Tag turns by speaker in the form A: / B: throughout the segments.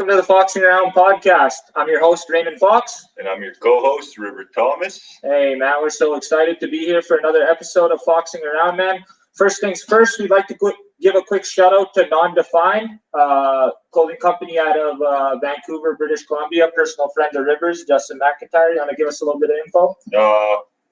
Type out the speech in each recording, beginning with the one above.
A: Welcome to the Foxing Around podcast. I'm your host, Raymond Fox.
B: And I'm your co-host, River Thomas.
A: Hey, man, we're so excited to be here for another episode of Foxing Around, man. First things first, we'd like to give a quick shout out to Non-Defined, clothing company out of Vancouver, British Columbia, personal friend of Rivers, Justin McIntyre. You want to give us a little bit of info?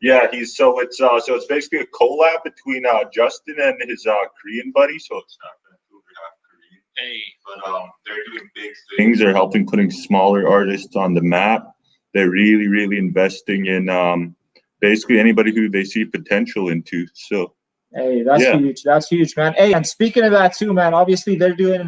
B: Yeah, it's basically a collab between Justin and his Korean buddy. So it's not Vancouver, not Korean. Hey, but they're doing big things. They're helping putting smaller artists on the map. They're really investing in basically anybody who they see potential into. So.
A: Hey, that's huge. That's huge, man. Hey, and speaking of that too, man, obviously they're doing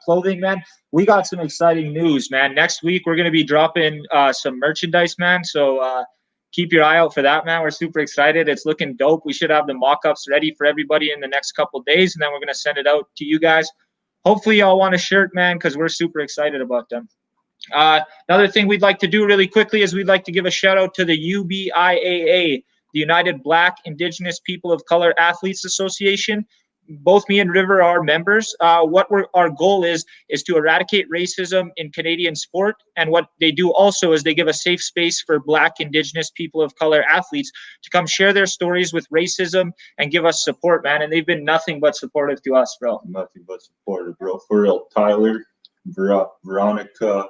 A: clothing, man. We got some exciting news, man. Next week, we're going to be dropping some merchandise, man. So keep your eye out for that, man. We're super excited. It's looking dope. We should have the mock-ups ready for everybody in the next couple days, and then we're going to send it out to you guys. Hopefully y'all want a shirt, man, because we're super excited about them. Another thing we'd like to do really quickly is we'd like to give a shout out to the UBIAA, the United Black Indigenous People of Color Athletes Association. Both me and River are members. Our goal is to eradicate racism in Canadian sport. And what they do also is they give a safe space for Black Indigenous People of Color athletes to come share their stories with racism and give us support, man. And they've been nothing but supportive to us, bro.
B: Nothing but supportive, bro. For real, Tyler, Veronica,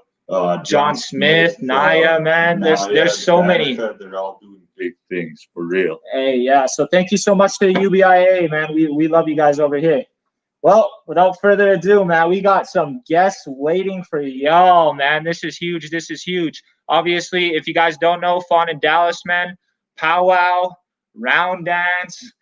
A: John Smith, Naya, man. There's so many.
B: They're all doing big things, for real.
A: Hey, yeah. So thank you so much to the UBIA, man. We love you guys over here. Well, without further ado, man, we got some guests waiting for y'all, man. This is huge. This is huge. Obviously, if you guys don't know, Fawn in Dallas, man, powwow, round dance,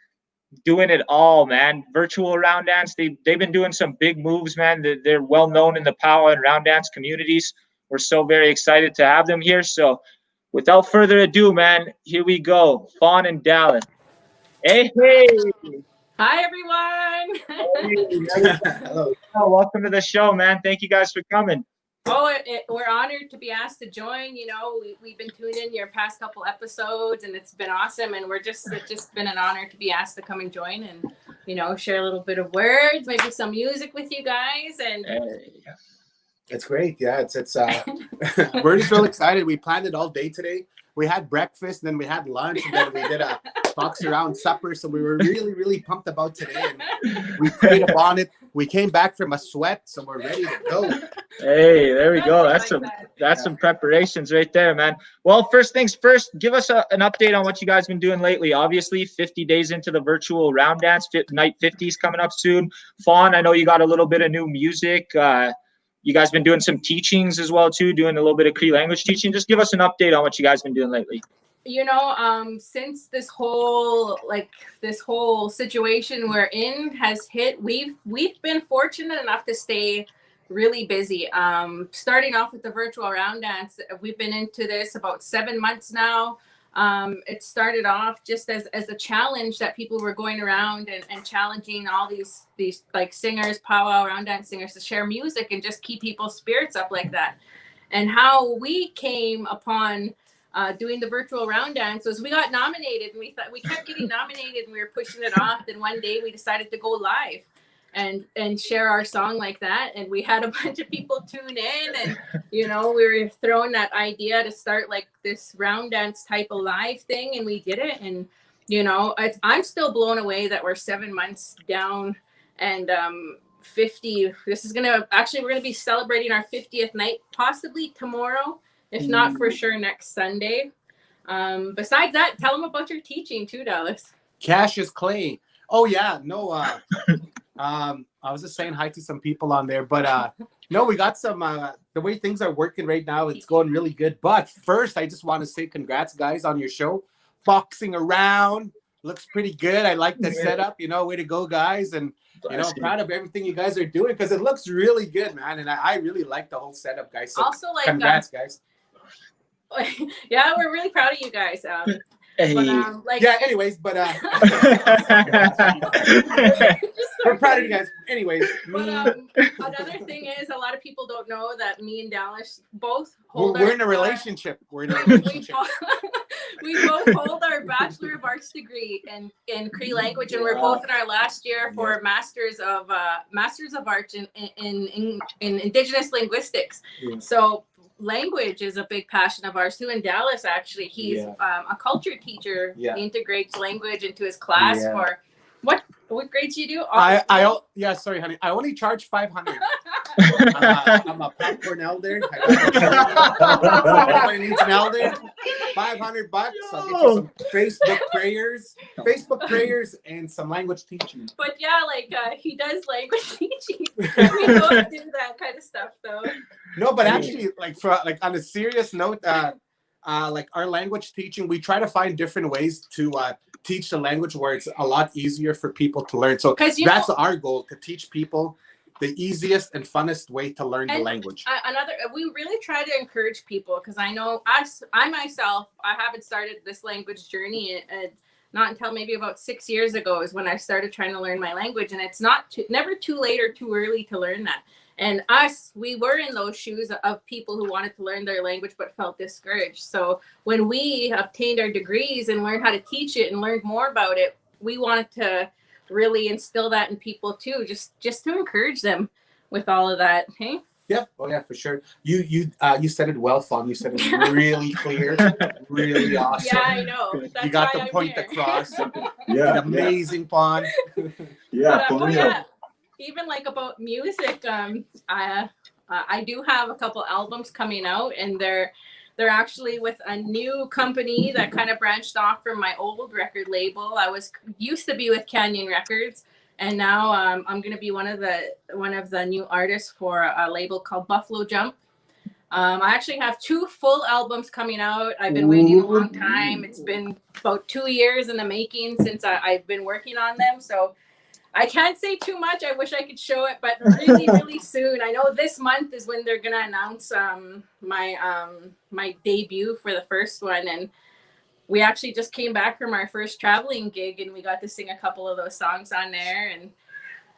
A: doing it all, man. Virtual round dance. They've been doing some big moves, man. They're well known in the powwow and round dance communities. We're so very excited to have them here. So without further ado, man, here we go. Fawn in Dallas. Hey.
C: Hi, everyone.
A: Hello. Welcome to the show, man. Thank you guys for coming.
C: Oh, we're honored to be asked to join. You know, we've been tuning in your past couple episodes, and it's been awesome. And it's just been an honor to be asked to come and join and, you know, share a little bit of words, maybe some music with you guys. And
D: it's great. Yeah, it's we're just real excited. We planned it all day today. We had breakfast, and then we had lunch, and then we did a Fox Around supper. So we were really pumped about today. And we prayed upon it. We came back from a sweat, so we're ready to go.
A: Hey, there we go. That's some preparations right there, man. Well, first things first, give us an update on what you guys been doing lately. Obviously, 50 days into the virtual round dance, night 50s coming up soon. Fawn, I know you got a little bit of new music. You guys been doing some teachings as well too, doing a little bit of Cree language teaching. Just give us an update on what you guys been doing lately.
C: You know, since this whole situation we're in has hit, we've been fortunate enough to stay really busy. Starting off with the virtual round dance, we've been into this about 7 months now. It started off just as a challenge that people were going around and challenging all these like singers, powwow round dance singers, to share music and just keep people's spirits up like that. And how we came upon doing the virtual round dance was we got nominated, and we kept getting nominated, and we were pushing it off. Then one day we decided to go live and share our song like that. And we had a bunch of people tune in, and, you know, we were throwing that idea to start like this round dance type of live thing, and we did it. And, you know, I'm still blown away that we're 7 months down, and 50, we're gonna be celebrating our 50th night, possibly tomorrow, if not for sure next Sunday. Besides that, tell them about your teaching too, Dallas.
D: Cassius Clay. Oh yeah, no, I was just saying hi to some people on there, but no, we got some, the way things are working right now, it's going really good. But first, I just want to say congrats, guys, on your show. Foxing Around looks pretty good. I like the setup, you know, way to go, guys. And, you know, proud of everything you guys are doing, because it looks really good, man. And I really like the whole setup, guys. So also, like, congrats, guys.
C: Yeah, we're really proud of you guys.
A: Hey.
C: But,
D: anyways, but we're proud of you guys. Anyways,
C: another thing is, a lot of people don't know that me and Dallas both hold
D: we're in a relationship. We're in a relationship.
C: We both hold our Bachelor of arts degree in Cree language, and we're both in our last year for Masters of Arts in Indigenous linguistics. Yeah. So language is a big passion of ours too. In Dallas, actually, he's a culture teacher. Yeah. He integrates language into his class for what grades do you do?
D: Sorry, honey. I only charge $500. I'm a popcorn elder. If anybody needs an elder, $500. I'll get you some Facebook prayers, and some language teaching.
C: But yeah, like he does language teaching. We both do that kind of stuff, though.
D: No, but actually, like on a serious note, like our language teaching, we try to find different ways to teach the language where it's a lot easier for people to learn. So that's our goal, to teach people the easiest and funnest way to learn the language.
C: We really try to encourage people, because I know I myself haven't started this language journey not until maybe about 6 years ago is when I started trying to learn my language, and it's never too late or too early to learn that. And we were in those shoes of people who wanted to learn their language but felt discouraged. So when we obtained our degrees and learned how to teach it and learned more about it, we wanted to really instill that in people too, just to encourage them with all of that. Hey.
D: Yep. Oh yeah, for sure. You said it well, Fawn. You said it really clear, really awesome.
C: Yeah, I know. That's
D: you got the point across. Yeah. Amazing, Fawn.
A: Yeah, for real.
C: Even like about music, I do have a couple albums coming out, and they're actually with a new company that kind of branched off from my old record label. I used to be with Canyon Records, and now I'm going to be one of the new artists for a label called Buffalo Jump. I actually have 2 full albums coming out. I've been waiting a long time. It's been about 2 years in the making since I've been working on them. So I can't say too much. I wish I could show it, but really, really soon. I know this month is when they're gonna announce my debut for the first one, and we actually just came back from our first traveling gig, and we got to sing a couple of those songs on there, and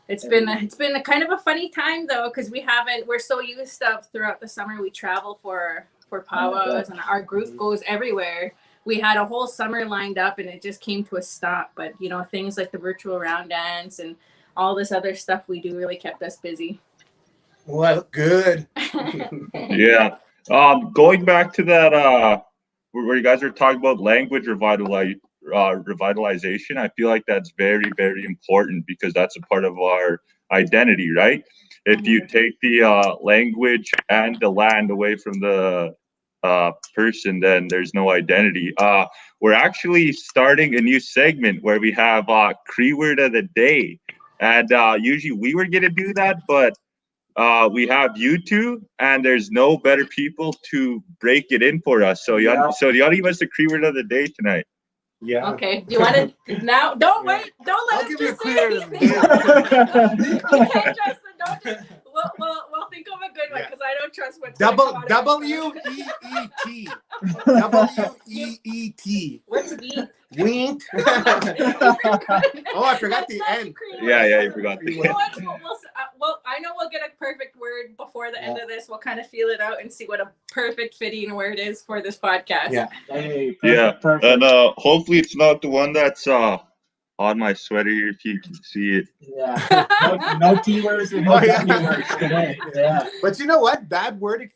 C: it's been a kind of a funny time though, because we're so used to throughout the summer we travel for powwows, and our group goes everywhere. We had a whole summer lined up, and it just came to a stop. But things like the virtual round dance and all this other stuff we do really kept us busy.
D: Well, good.
B: Yeah. Going back to that, where you guys are talking about language revitalization, I feel like that's very, very important, because that's a part of our identity, right? If you take the language and the land away from the person, then there's no identity. We're actually starting a new segment where we have Cree word of the day, and usually we were gonna do that, but we have you two, and there's no better people to break it in for us. So you want to give us the Cree word of the day tonight?
D: Yeah.
C: Okay. Do you want to now? Don't wait. Don't let him just say anything. You can't trust him. Don't just. We'll think of a good one, because I don't trust what's
D: W-E-E-T. W-E-E-T.
C: What's E?
D: Wink. Oh, I forgot the end.
B: Yeah, you forgot the end.
C: Well, I know we'll get a perfect word before the end of this. We'll kind of feel it out and see what a perfect fitting word is for this podcast.
D: Yeah.
A: Hey,
B: perfect. And hopefully it's not the one that's on my sweater here, if you can see it.
A: Yeah. No T-words and no T-words today. Yeah.
D: But you know what? That word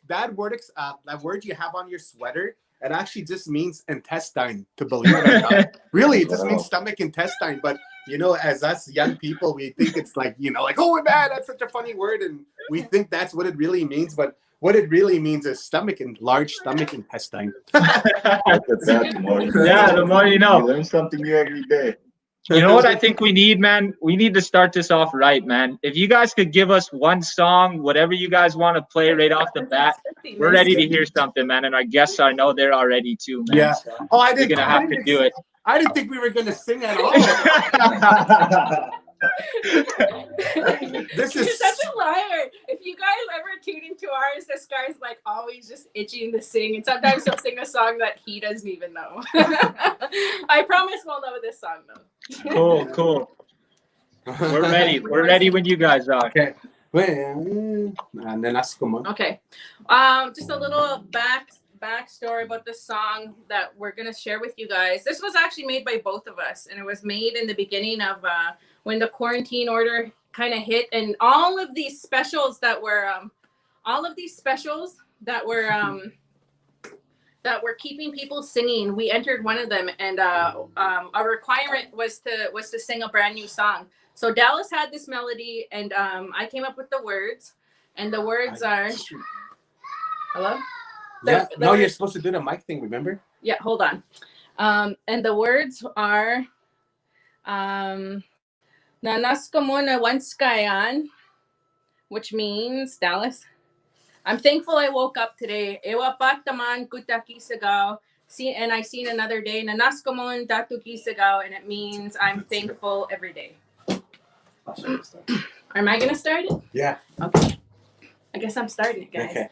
D: you have on your sweater, it actually just means intestine, to believe it or not. Really, it just means stomach intestine. But as us young people, we think it's like, oh man, that's such a funny word, and we think that's what it really means. But what it really means is large stomach intestine.
B: Yeah,
A: the more you know.
B: You learn something new every day.
A: You know what I think we need, man? We need to start this off right, man. If you guys could give us one song, whatever you guys want to play right off the bat, we're ready to hear something, man. And our guests, I know they're all ready too, man.
D: Yeah.
A: So we're gonna have to do it.
D: I didn't think we were gonna sing at all.
C: This is such a liar. If you guys ever tune into ours, this guy's like always just itching to sing, and sometimes he'll sing a song that he doesn't even know. I promise we'll know this song though.
A: Cool. We're ready. We're ready when you guys are.
D: Okay. And then ask them.
C: Okay. Just a little backstory about the song that we're gonna share with you guys. This was actually made by both of us, and it was made in the beginning of when the quarantine order kind of hit, and all of these specials that were keeping people singing. We entered one of them, and a requirement was to sing a brand new song. So Dallas had this melody, and I came up with the words, and the words are. Hello?
D: Yeah, no, you're supposed to do the mic thing, remember?
C: Yeah, hold on. And the words are Nanas ko muna once kayan, which means, Dallas, I'm thankful I woke up today. Ewa pataman kutaki sagaw. And I seen another day. Nanas ko muna tatuki sagaw, and it means I'm thankful every day. Am I gonna start it?
D: Yeah.
C: Okay. I guess I'm starting it, guys.
D: Okay.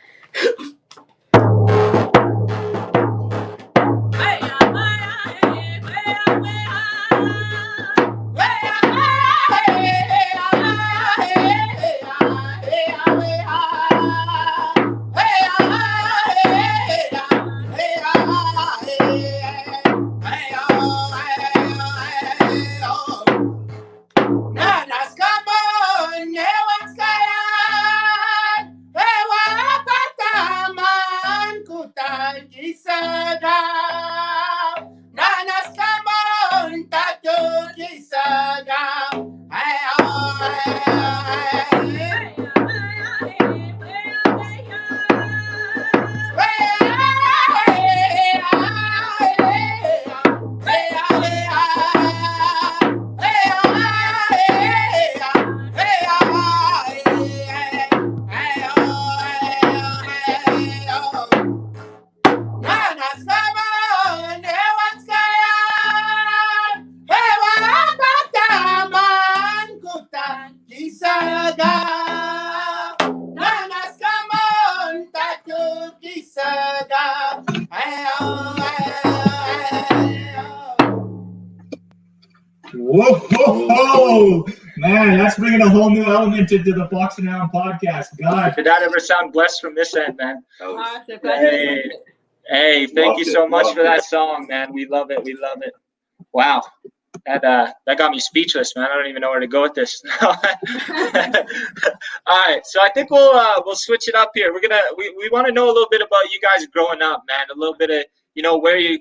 A: Whoa, whoa, whoa, man, that's bringing a whole new element into the Fox and Hound podcast. God, did that ever sound blessed from this end, man? Hey, thank you so much for that song, man. We love it. We love it. Wow. That got me speechless, man. I don't even know where to go with this. All right, so I think we'll switch it up here. We want to know a little bit about you guys growing up, man. A little bit of where you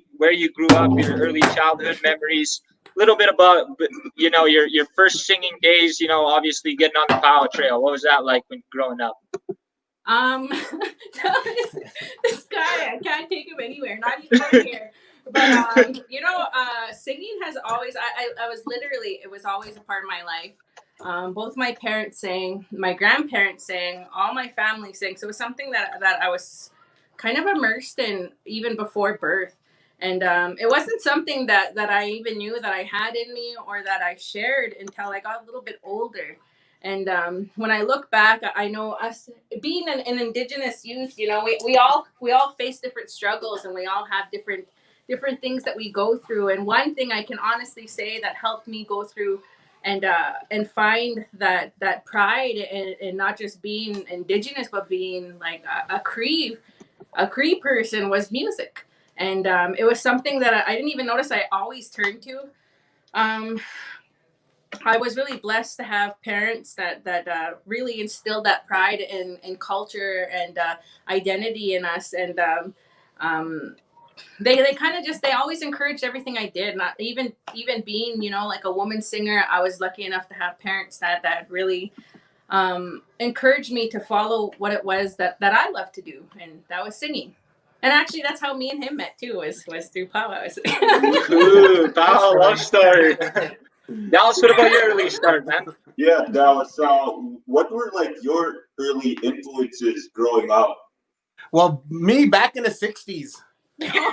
A: grew up, your early childhood memories. A little bit about your first singing days. Obviously getting on the Powwow Trail. What was that like when growing up?
C: This guy, I can't take him anywhere. Not even over here. But singing has always it was always a part of my life. Both my parents sang, my grandparents sang, all my family sang. So it was something that I was kind of immersed in even before birth. And it wasn't something that I even knew that I had in me or that I shared until I got a little bit older. And when I look back, I know us being an Indigenous youth, we all face different struggles, and we all have different things that we go through. And one thing I can honestly say that helped me go through and find that pride in not just being Indigenous, but being like a Cree person was music. And it was something that I didn't even notice I always turned to. I was really blessed to have parents that really instilled that pride in culture and identity in us. And they kind of they always encouraged everything I did. Not even being, like a woman singer, I was lucky enough to have parents that really encouraged me to follow what it was that I loved to do. And that was singing. And actually, that's how me and him met too, was through Powwow.
A: Ooh, Powwow love story. Dallas, what about your early start, man?
B: Yeah, Dallas. What were like your early influences growing up?
D: Well, me back in the 60s. Back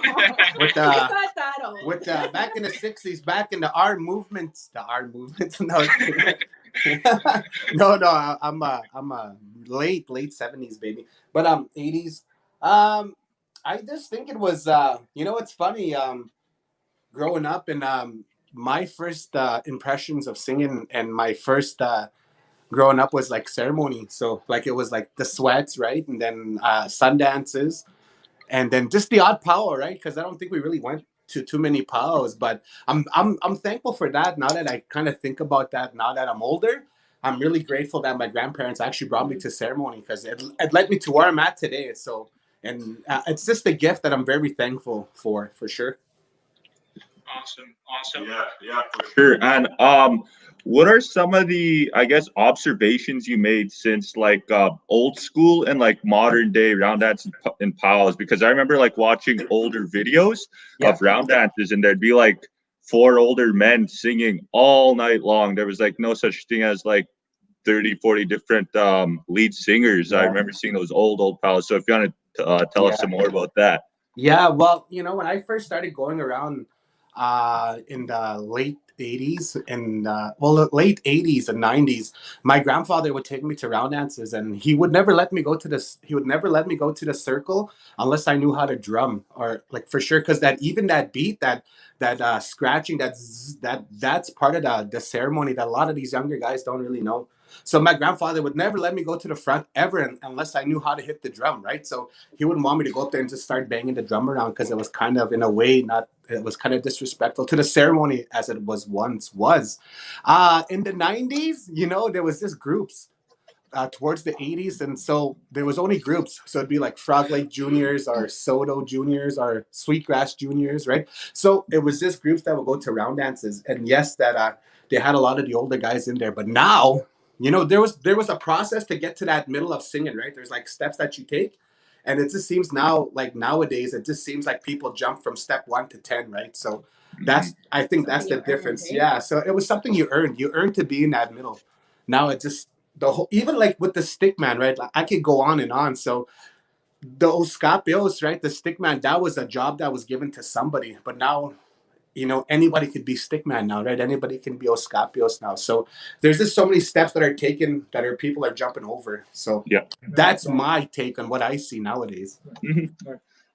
D: in the 60s, back in the R movements. No, I'm a late 70s baby, but 80s. I just think it was it's funny, growing up, and my first impressions of singing and my first growing up was like ceremony. So like it was like the sweats, right? And then sun dances. and then just the odd powwow, right? Because I don't think we really went to too many powwows, but I'm thankful for that. Now that I kind of think about that, now that I'm older, I'm really grateful that my grandparents actually brought me to ceremony, because it led me to where I'm at today. So, and it's just a gift that I'm very thankful for sure.
A: Awesome.
B: Yeah, for sure. And what are some of the, I guess, observations you made since like old school and like modern day round dance and powwows? Because I remember like watching older videos
D: Yeah.
B: of round dances, and there'd be like four older men singing all night long. There was like no such thing as like 30, 40 different lead singers. I
D: Yeah.
B: remember seeing those old powwows. So if you want to tell us some more about that.
D: Yeah, well, when I first started going around in the late 80s and late 80s and 90s, my grandfather would take me to round dances, and he would never let me go to this. He would never let me go to the circle unless I knew how to drum, or like for sure, because that beat, that scratching, that's part of the ceremony that a lot of these younger guys don't really know. So my grandfather would never let me go to the front ever unless I knew how to hit the drum, right? So he wouldn't want me to go up there and just start banging the drum around, because it was kind of, in a way, it was kind of disrespectful to the ceremony as it once was. In the 90s, there was just groups. Towards the 80s, and so there was only groups, so it'd be like Frog Lake Juniors or Soto Juniors or Sweetgrass Juniors, right? So it was just groups that would go to round dances, and yes, that they had a lot of the older guys in there. But now, there was a process to get to that middle of singing, right? There's like steps that you take, and it just seems now, like nowadays, it just seems like people jump from step 1 to 10, right? So I think that's the difference. Yeah, so it was something you earned to be in that middle. Now it just, the whole, even like with the stick man, right? Like, I could go on and on. So the Oscapios, right? The stick man, that was a job that was given to somebody. But now, anybody could be stick man now, right? Anybody can be Oscapios now. So there's just so many steps that are taken that people are jumping over. So
B: Yeah,
D: that's my take on what I see nowadays.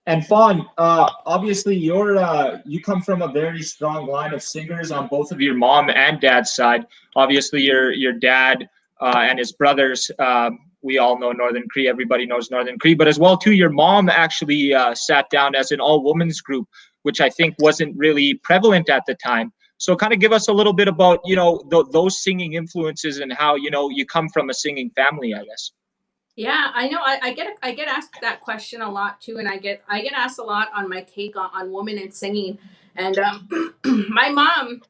A: And Fawn, obviously you come from a very strong line of singers on both of your mom and dad's side. Obviously, your dad and his brothers. We all know Northern Cree. Everybody knows Northern Cree, but as well too, your mom actually sat down as an all-women's group, which I think wasn't really prevalent at the time. So, kind of give us a little bit about those singing influences and how you come from a singing family, I guess.
C: Yeah, I know. I get asked that question a lot too, and I get asked a lot on my take on women and singing. And my mom,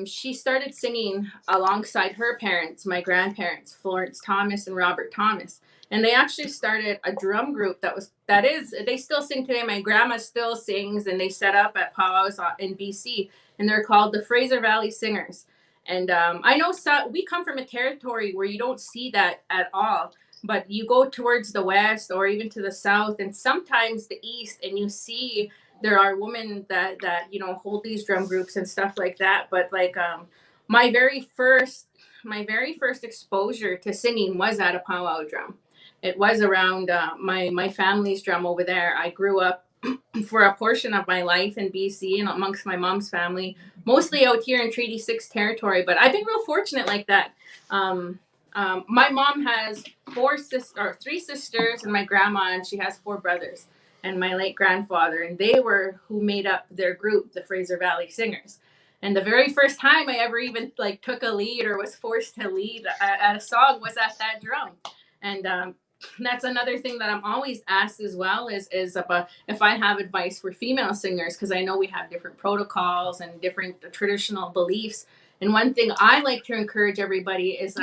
C: she started singing alongside her parents, my grandparents, Florence Thomas and Robert Thomas, and they actually started a drum group they still sing today. My grandma still sings, and they set up at powwows in BC, and they're called the Fraser Valley Singers. And I know we come from a territory where you don't see that at all. But you go towards the west or even to the south and sometimes the east, and you see there are women that hold these drum groups and stuff like that. But like my very first exposure to singing was at a powwow drum. It was around my family's drum over there. I grew up for a portion of my life in BC and amongst my mom's family, mostly out here in Treaty 6 territory. But I've been real fortunate like that. My mom has three sisters and my grandma, and she has 4 brothers and my late grandfather, and they were who made up their group, the Fraser Valley Singers. And the very first time I ever even like took a lead or was forced to lead at a song was at that drum. And that's another thing that I'm always asked as well is about if I have advice for female singers, because I know we have different protocols and different traditional beliefs. And one thing I like to encourage everybody is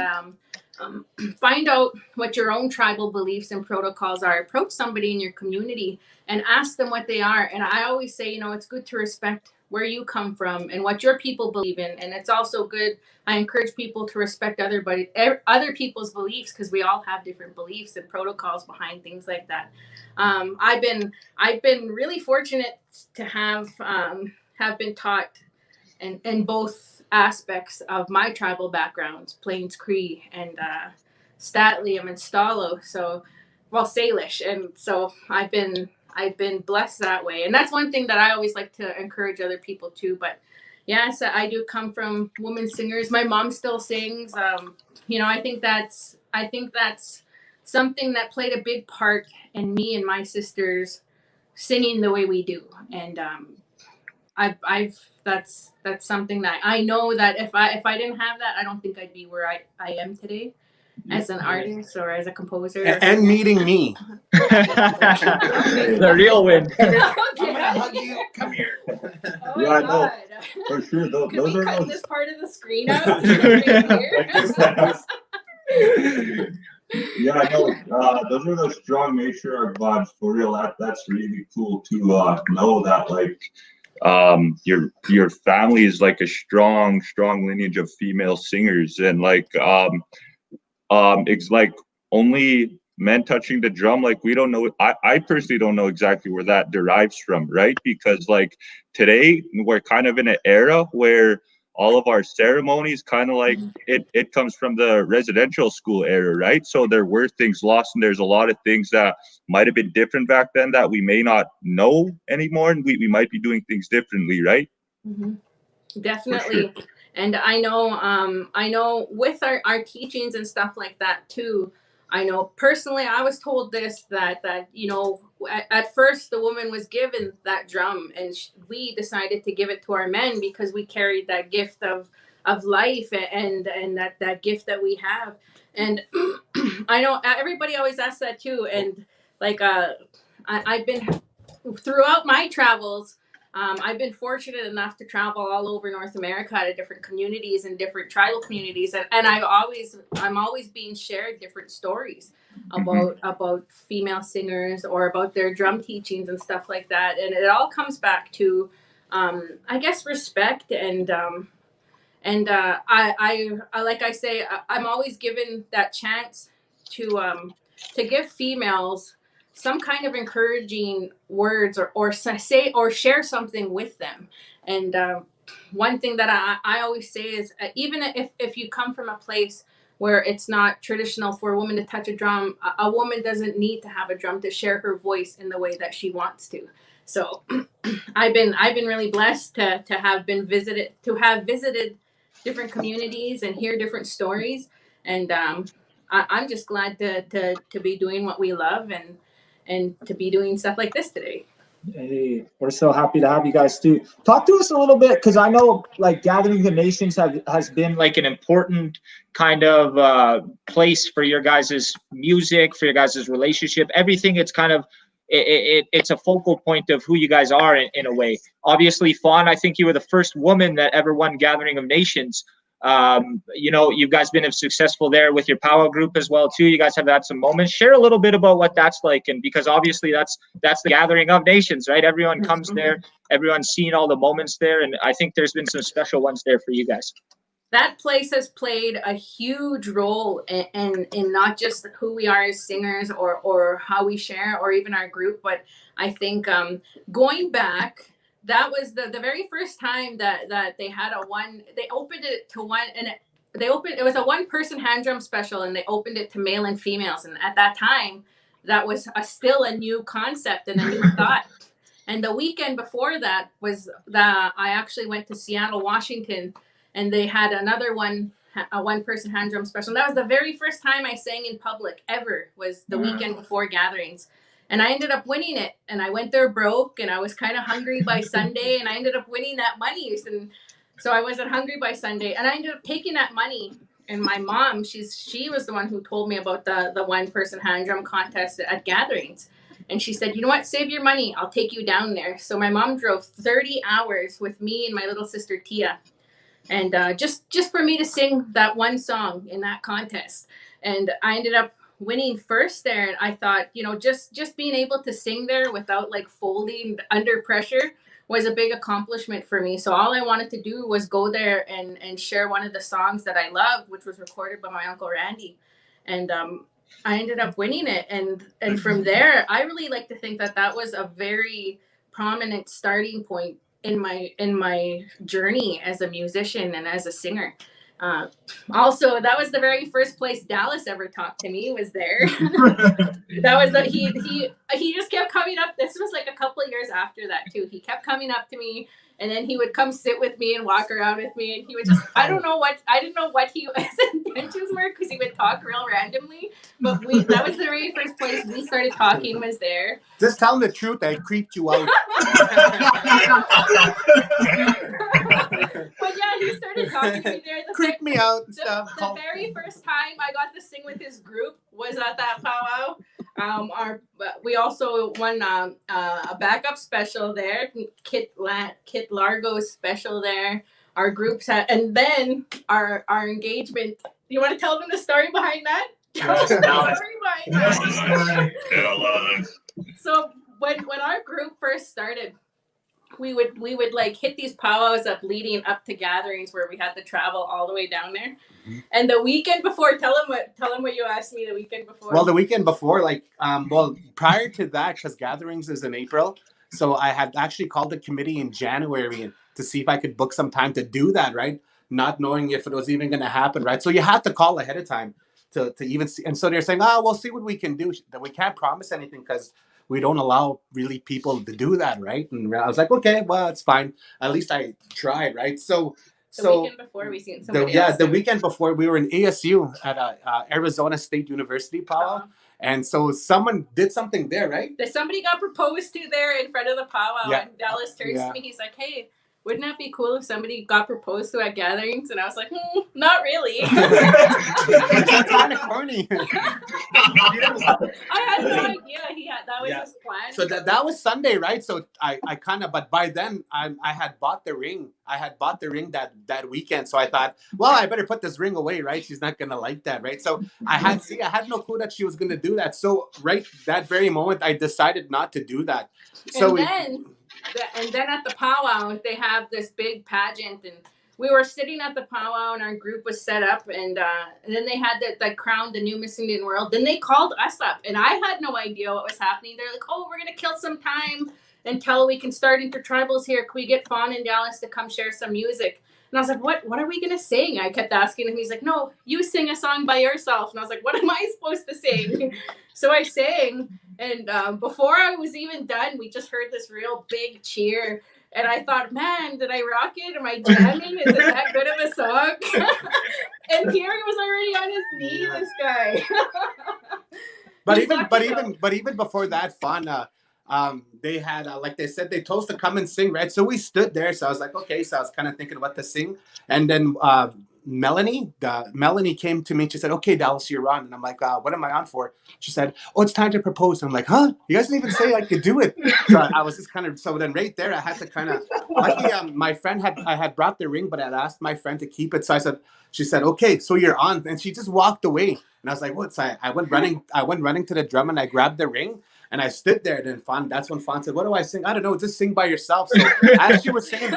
C: find out what your own tribal beliefs and protocols are. Approach somebody in your community and ask them what they are. And I always say, it's good to respect where you come from and what your people believe in. And it's also good. I encourage people to respect other people's beliefs, because we all have different beliefs and protocols behind things like that. I've been really fortunate to have been taught in both aspects of my tribal backgrounds, Plains Cree and Statlium and Stalo, Salish, and so I've been blessed that way, and that's one thing that I always like to encourage other people too. But yes, I do come from women singers. My mom still sings. I think that's something that played a big part in me and my sisters singing the way we do. And I've that's something that I know that if I didn't have that, I don't think I'd be where I am today as an artist or as a composer.
D: And meeting me.
A: The real win.
D: I'm gonna hug you. Come here.
C: Oh
B: Yeah,
C: my
B: I know.
C: God.
B: For sure. Those,
C: Could
B: those
C: we
B: are
C: cut
B: those.
C: this part of the screen out? Right here?
B: Yeah, I know. Those are the strong matriarch vibes for real. That's really cool to know that like your family is like a strong lineage of female singers, and like it's like only men touching the drum. Like we don't know. I personally don't know exactly where that derives from, right? Because like today we're kind of in an era where all of our ceremonies kind of like it comes from the residential school era, right? So there were things lost, and there's a lot of things that might have been different back then that we may not know anymore, and we might be doing things differently, right?
C: Mm-hmm. Definitely. Sure. And I know with our teachings and stuff like that too, I know personally I was told this, that at first the woman was given that drum, and we decided to give it to our men because we carried that gift of life and that gift that we have. And I know everybody always asks that too, and like I've been throughout my travels. I've been fortunate enough to travel all over North America to different communities and different tribal communities, and I'm always being shared different stories about female singers or about their drum teachings and stuff like that, and it all comes back to, I guess, respect and I like I say, I'm always given that chance to give females some kind of encouraging words or say or share something with them. And one thing that I always say is, even if you come from a place where it's not traditional for a woman to touch a drum, a woman doesn't need to have a drum to share her voice in the way that she wants to. So I've been really blessed to have visited different communities and hear different stories. And I'm just glad to be doing what we love and to be doing stuff like this today.
A: Hey, we're so happy to have you guys too. Talk to us a little bit, because I know like Gathering the Nations has been like an important kind of place for your guys' music, for your guys' relationship, everything. It's kind of it's a focal point of who you guys are in a way. Obviously, Fawn, I think you were the first woman that ever won Gathering of Nations. You guys been successful there with your Powwow Group as well too. You guys have had some moments. Share a little bit about what that's like, and because obviously that's the Gathering of Nations, right? Everyone comes there, everyone's seen all the moments there, and I think there's been some special ones there for you guys.
C: That place has played a huge role in not just who we are as singers or how we share or even our group, but I think going back, that was the very first time that they had they opened it to one, and it was a one-person hand drum special, and they opened it to male and females, and at that time that was still a new concept and a new thought. And the weekend before that was I actually went to Seattle, Washington, and they had another a one-person hand drum special. And that was the very first time I sang in public ever, was the weekend before gatherings. And I ended up winning it. And I went there broke, and I was kind of hungry by Sunday, and I ended up winning that money. And so I wasn't hungry by Sunday. And I ended up taking that money. And my mom, she was the one who told me about the one-person hand drum contest at gatherings. And she said, you know what, save your money. I'll take you down there. So my mom drove 30 hours with me and my little sister, Tia. And just for me to sing that one song in that contest. And I ended up winning first there. And I thought, just being able to sing there without like folding under pressure was a big accomplishment for me. So all I wanted to do was go there and share one of the songs that I loved, which was recorded by my Uncle Randy. And I ended up winning it. And from there, I really like to think that was a very prominent starting point in my journey as a musician and as a singer. Also, that was the very first place Dallas ever talked to me. Was there? That was the he just kept coming up. This was like a couple of years after that too. He kept coming up to me, and then he would come sit with me and walk around with me, and he would just I didn't know what his intentions were because he would talk real randomly. But that was the very first place we started talking. Was there?
D: Just tell him the truth. I creeped you out.
C: But yeah, he started talking to me there.
D: Creeped me out.
C: The very first time I got to sing with his group was at that powwow. We also won a backup special there, Kit Largo's special there. Our groups had, and then our engagement. You want to tell them the story behind that? So when our group first started, we would like hit these powwows up leading up to gatherings where we had to travel all the way down there. Mm-hmm. And the weekend before, tell them what you asked me the weekend before.
D: Well, the weekend before, prior to that, because gatherings is in April, so I had actually called the committee in January to see if I could book some time to do that, right? Not knowing if it was even going to happen, right? So you have to call ahead of time to even see. And so they're saying, we'll see what we can do. That we can't promise anything because we don't allow really people to do that, right? And I was like, okay, well, it's fine. At least I tried, right? So
C: the weekend before we seen somebody else.
D: The weekend before we were in ASU at Arizona State University powwow. And so someone did something there, right?
C: Somebody got proposed to there in front of the powwow, and Dallas turns to me. He's like, "Hey, wouldn't that be cool if somebody got proposed to at gatherings?" And I was like, not really.
D: That's kind of corny.
C: I had no idea that was his plan.
D: So that was Sunday, right? So I kind of, but by then I had bought the ring. I had bought the ring that weekend. So I thought, well, I better put this ring away, right? She's not going to like that, right? So I had no clue that she was going to do that. So right that very moment, I decided not to do that. So
C: and then at the powwow, they have this big pageant, and we were sitting at the powwow, and our group was set up, and then they had that crown the new Miss Indian World. Then they called us up, and I had no idea what was happening. They're like, "Oh, we're gonna kill some time until we can start intertribals here. Can we get Fawn and Dallas to come share some music?" And I was like, what are we gonna sing? I kept asking him. He's like, "No, you sing a song by yourself." And I was like, "What am I supposed to sing?" So I sang. And before I was even done, we just heard this real big cheer. And I thought, man, did I rock it? Am I jamming? Is it that good of a song? And here he was already on his knee, this guy.
D: But even before that, Fawn, they had, like they said, they told us to come and sing, right? So we stood there. So I was like, okay. So I was kind of thinking what to sing. And then Melanie came to me and she said, "Okay, Dallas, you're on." And I'm like, "What am I on for?" She said, "Oh, it's time to propose." And I'm like, "Huh? You guys didn't even say I could do it." So I was just kind of, so then right there, I had to kind of, luckily, my friend I had brought the ring, but I had asked my friend to keep it. So she said, "Okay, so you're on." And she just walked away. And I was like, "What?" So I went running to the drum and I grabbed the ring. And I stood there. And then that's when Fawn said, "What do I sing?" "I don't know. Just sing by yourself." So as she was singing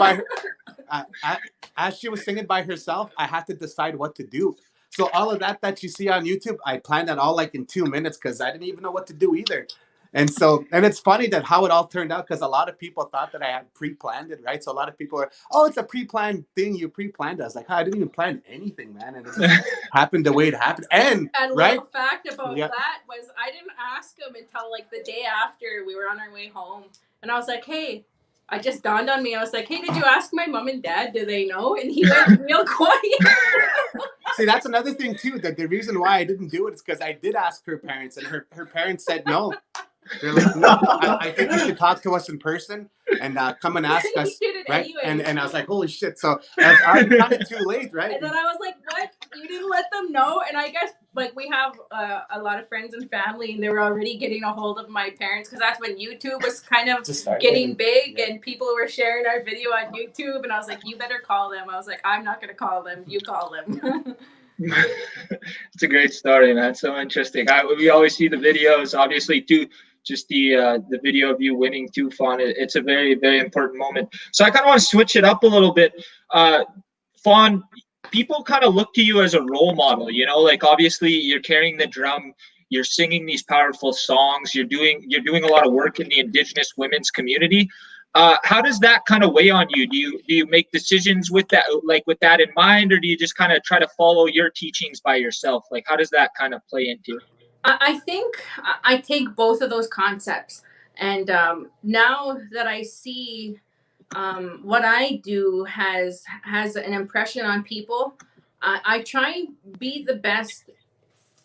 D: by herself, I had to decide what to do. So all of that you see on YouTube, I planned that all like in 2 minutes because I didn't even know what to do either. And it's funny that how it all turned out because a lot of people thought that I had pre-planned it, right? So a lot of people are, "Oh, it's a pre-planned thing. You pre-planned it." I was like, I didn't even plan anything, man. And it just happened the way it happened. And right?
C: Little fact about that was I didn't ask him until like the day after we were on our way home. And I was like, "Hey," I just dawned on me. I was like, "Hey, did you ask my mom and dad? Do they know?" And he went real quiet.
D: See, that's another thing too. That the reason why I didn't do it is because I did ask her parents, and her parents said no. They're like, "No, I think you should talk to us in person and come and ask us." Right?
C: Anyway.
D: And I was like, "Holy shit!" So I was kind of too late, right?
C: And then I was like, "What? You didn't let them know?" And I guess like we have a lot of friends and family, and they were already getting a hold of my parents because that's when YouTube was kind of getting big, and people were sharing our video on YouTube. And I was like, "You better call them." I was like, "I'm not gonna call them. You call them."
A: It's a great story, man. So interesting. We always see the videos, obviously, too. Just the video of you winning too, Fawn. It's a very, very important moment. So I kind of want to switch it up a little bit. Fawn, people kind of look to you as a role model, you know, like obviously you're carrying the drum, you're singing these powerful songs, you're doing a lot of work in the Indigenous women's community. How does that kind of weigh on you? Do you make decisions with that, like with that in mind, or do you just kind of try to follow your teachings by yourself? Like, how does that kind of play into it?
C: I think I take both of those concepts, and now that I see what I do has an impression on people, I try and be the best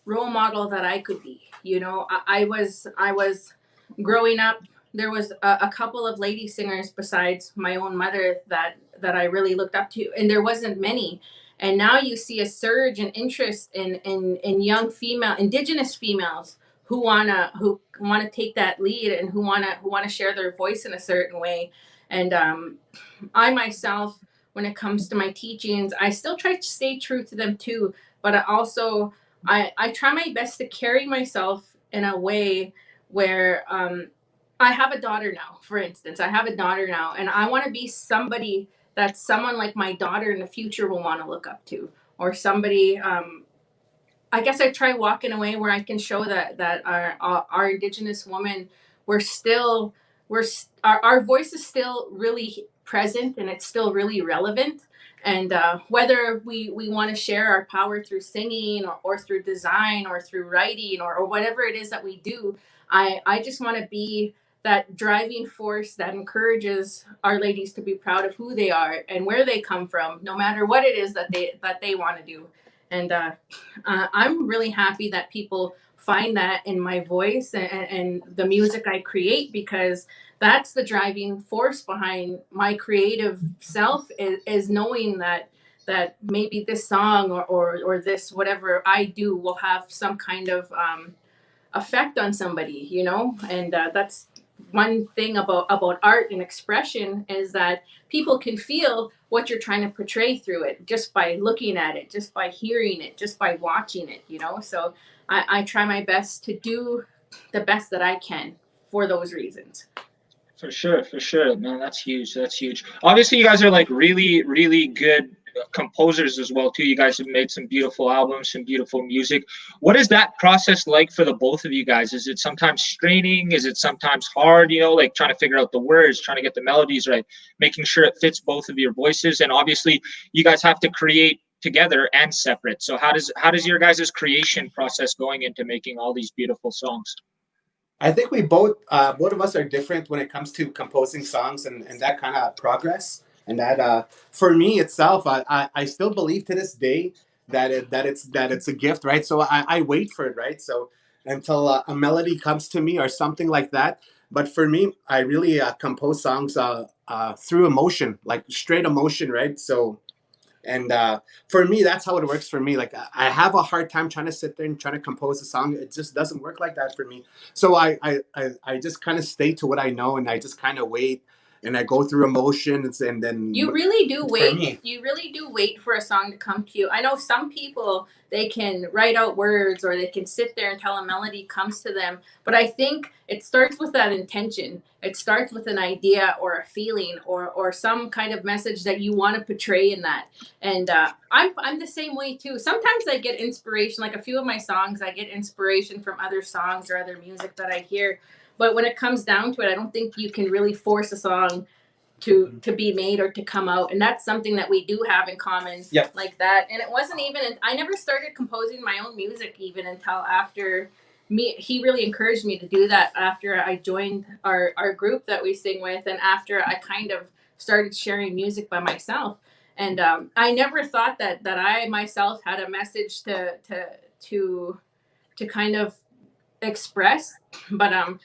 C: role model that I could be. You know, I was growing up. There was a couple of lady singers besides my own mother that I really looked up to, and there wasn't many. And now you see a surge in interest in young female Indigenous females who wanna take that lead and who wanna share their voice in a certain way. And I myself, when it comes to my teachings, I still try to stay true to them too. But I try my best to carry myself in a way where I have a daughter now, for instance. I have a daughter now, and I want to be somebody that someone like my daughter in the future will want to look up to, or somebody. I guess I try walking away where I can show that our Indigenous women, we're still our voice is still really present and it's still really relevant. And whether we want to share our power through singing or through design or through writing or whatever it is that we do, I just want to be that driving force that encourages our ladies to be proud of who they are and where they come from, no matter what it is that they want to do. And I'm really happy that people find that in my voice and the music I create, because that's the driving force behind my creative self is knowing that maybe this song or this whatever I do will have some kind of effect on somebody, you know. And that's one thing about art and expression, is that people can feel what you're trying to portray through it just by looking at it, just by hearing it, just by watching it, you know. So I try my best to do the best that I can for those reasons.
A: For sure, man. That's huge. That's huge. Obviously, you guys are like really, really good composers as well too. You guys have made some beautiful albums, some beautiful music. What is that process like for the both of you guys? Is it sometimes straining? Is it sometimes hard? You know, like trying to figure out the words, trying to get the melodies right, making sure it fits both of your voices. And obviously, you guys have to create together and separate. So how does your guys' creation process going into making all these beautiful songs?
D: I think we both of us are different when it comes to composing songs and that kind of progress. And that for me itself, I still believe to this day that it's a gift, right? So I wait for it, right? So until a melody comes to me or something like that. But for me, I really compose songs through emotion, like straight emotion, right? So and for me, that's how it works for me. Like I have a hard time trying to sit there and trying to compose a song. It just doesn't work like that for me. So I just kind of stay to what I know, and I just kind of wait, and I go through emotions, and then
C: You really do
D: for me.
C: wait. You really do wait for a song to come to you. I know some people, they can write out words or they can sit there until a melody comes to them. But I think it starts with that intention. It starts with an idea or a feeling or some kind of message that you want to portray in that. And I'm the same way too. Sometimes I get inspiration, like a few of my songs, I get inspiration from other songs or other music that I hear. But when it comes down to it, I don't think you can really force a song to be made or to come out. And that's something that we do have in common.
D: Yep.
C: Like that. And it wasn't even I never started composing my own music even until after me he really encouraged me to do that after I joined our group that we sing with, and after I kind of started sharing music by myself. And I never thought that I myself had a message to kind of express. But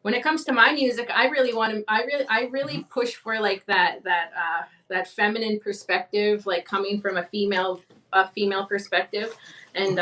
C: when it comes to my music, I really want to I really push for like that feminine perspective, like coming from a female perspective. And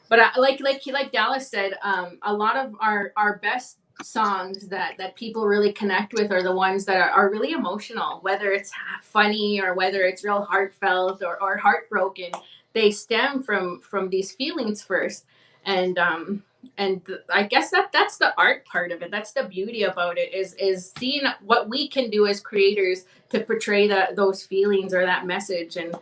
C: but like Dallas said, a lot of our best songs that people really connect with are the ones that are really emotional, whether it's funny or whether it's real heartfelt or heartbroken. They stem from these feelings first. And I guess that's the art part of it. That's the beauty about it, is seeing what we can do as creators to portray those feelings or that message. And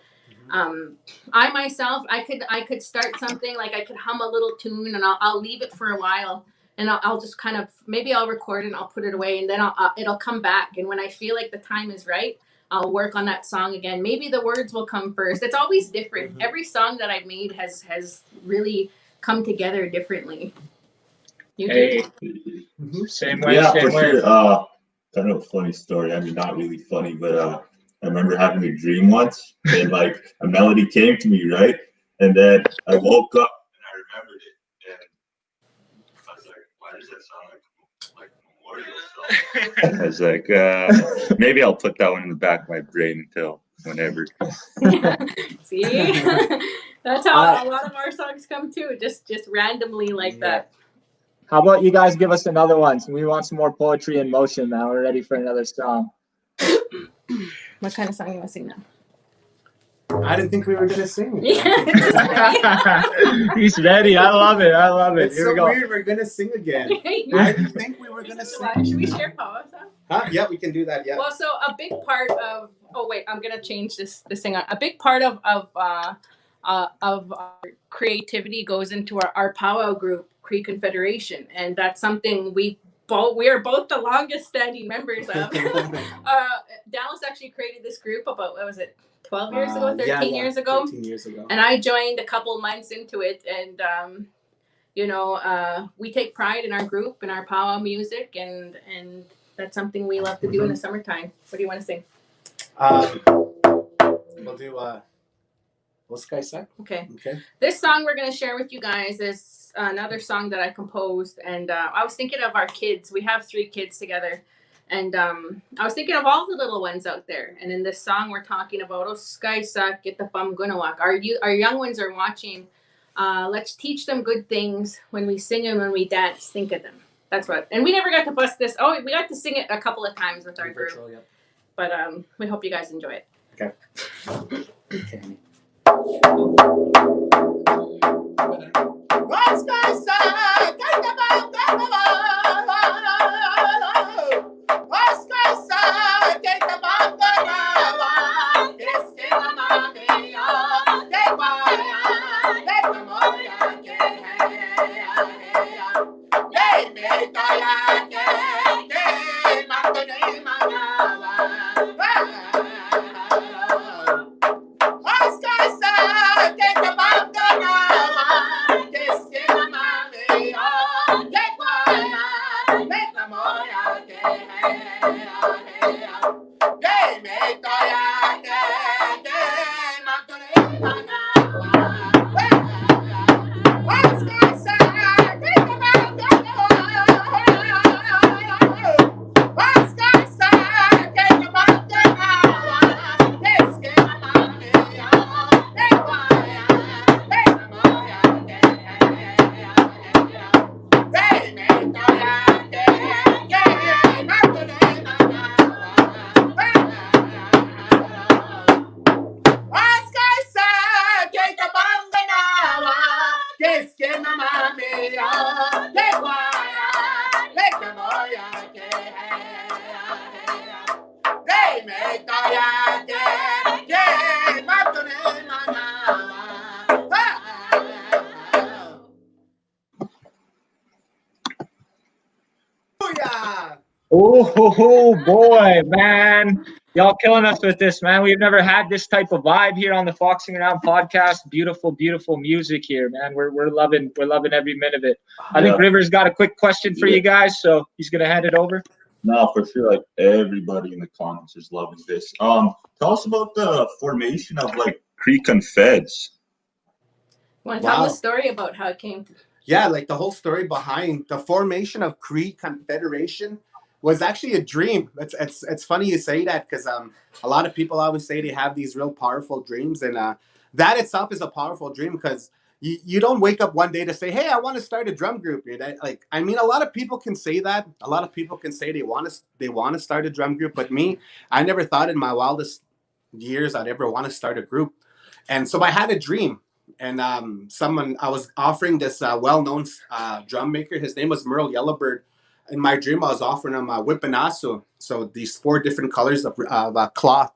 C: I myself, I could start something, like I could hum a little tune and I'll leave it for a while, and I'll just kind of, maybe I'll record it and I'll put it away, and then it'll come back. And when I feel like the time is right, I'll work on that song again. Maybe the words will come first. It's always different.
D: Mm-hmm.
C: Every song that I've made has really come together differently. You
A: Hey,
D: Mm-hmm.
A: same way,
B: Yeah,
A: same
B: for
A: way.
B: sure. Kind of a funny story. I mean, not really funny, but I remember having a dream once, and like a melody came to me, right? And then I woke up and I remembered it, and I was like, "Why does that sound like Memorial song?" I was like, maybe I'll put that one in the back of my brain until whenever.
C: See, that's how a lot of our songs come too, just randomly like that.
A: How about you guys give us another one? So we want some more poetry in motion now. We're ready for another song.
C: What kind of song you want to sing now?
D: I didn't think we were gonna sing.
A: He's ready. I love it. I love it.
D: It's
A: Here
D: so
A: we go.
D: weird. We're gonna sing again. I didn't think we were gonna sing.
C: Should we share Powwow stuff?
D: Huh? Yeah, we can do that. Yeah.
C: Well, so a big part of I'm gonna change this thing. A big part of our creativity goes into our Powwow Group, Cree Confederation, and that's something we are both the longest standing members of. Dallas actually created this group about, what was it, 12 years ago, 13 years ago?
D: 13 years ago.
C: And I joined a couple months into it, and we take pride in our group and our powwow music, and that's something we love to do in the summertime. What do you want to sing?
D: We'll do What's Sky Suck?
C: Okay.
D: Okay.
C: This song we're going to share with you guys is another song that I composed, and I was thinking of our kids. We have 3 kids together, and I was thinking of all the little ones out there. And in this song, we're talking about, oh, Sky Suck, get the bum gonna walk. Our young ones are watching. Let's teach them good things. When we sing and when we dance, think of them. That's what. And we never got to bust this. Oh, we got to sing it a couple of times with our group.
D: Yep.
C: But we hope you guys enjoy it.
D: Okay. Okay. What's Sky Suck? Get the bum gonna walk. What's Sky Suck? Get the bum gonna walk. It's in the mommy, oh, get why, get the moya, get
A: Oh boy, man. Y'all killing us with this, man. We've never had this type of vibe here on the Foxing Around podcast. Beautiful, beautiful music here, man. We're loving every minute of it. I think River's got a quick question for you guys, so he's gonna hand it over.
B: No, for sure. Like everybody in the comments is loving this. Tell us about the formation of like Cree Confeds.
C: Want to tell the story about how it came?
D: Yeah, like the whole story behind the formation of Cree Confederation was actually a dream. It's funny you say that, because a lot of people always say they have these real powerful dreams, and that itself is a powerful dream, because you don't wake up one day to say, hey, I want to start a drum group. Like, I mean, a lot of people can say that. A lot of people can say they want to start a drum group, but me, I never thought in my wildest years I'd ever want to start a group. And so I had a dream, and I was offering this well-known drum maker. His name was Merle Yellowbird. In my dream, I was offering him a whippinasso, so these 4 different colors of cloth,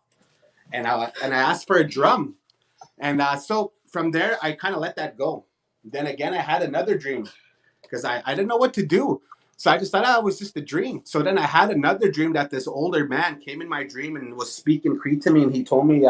D: and I asked for a drum, and so from there I kind of let that go. Then again, I had another dream, because I didn't know what to do. So I just thought, it was just a dream. So then I had another dream that this older man came in my dream and was speaking Cree to me, and he told me, he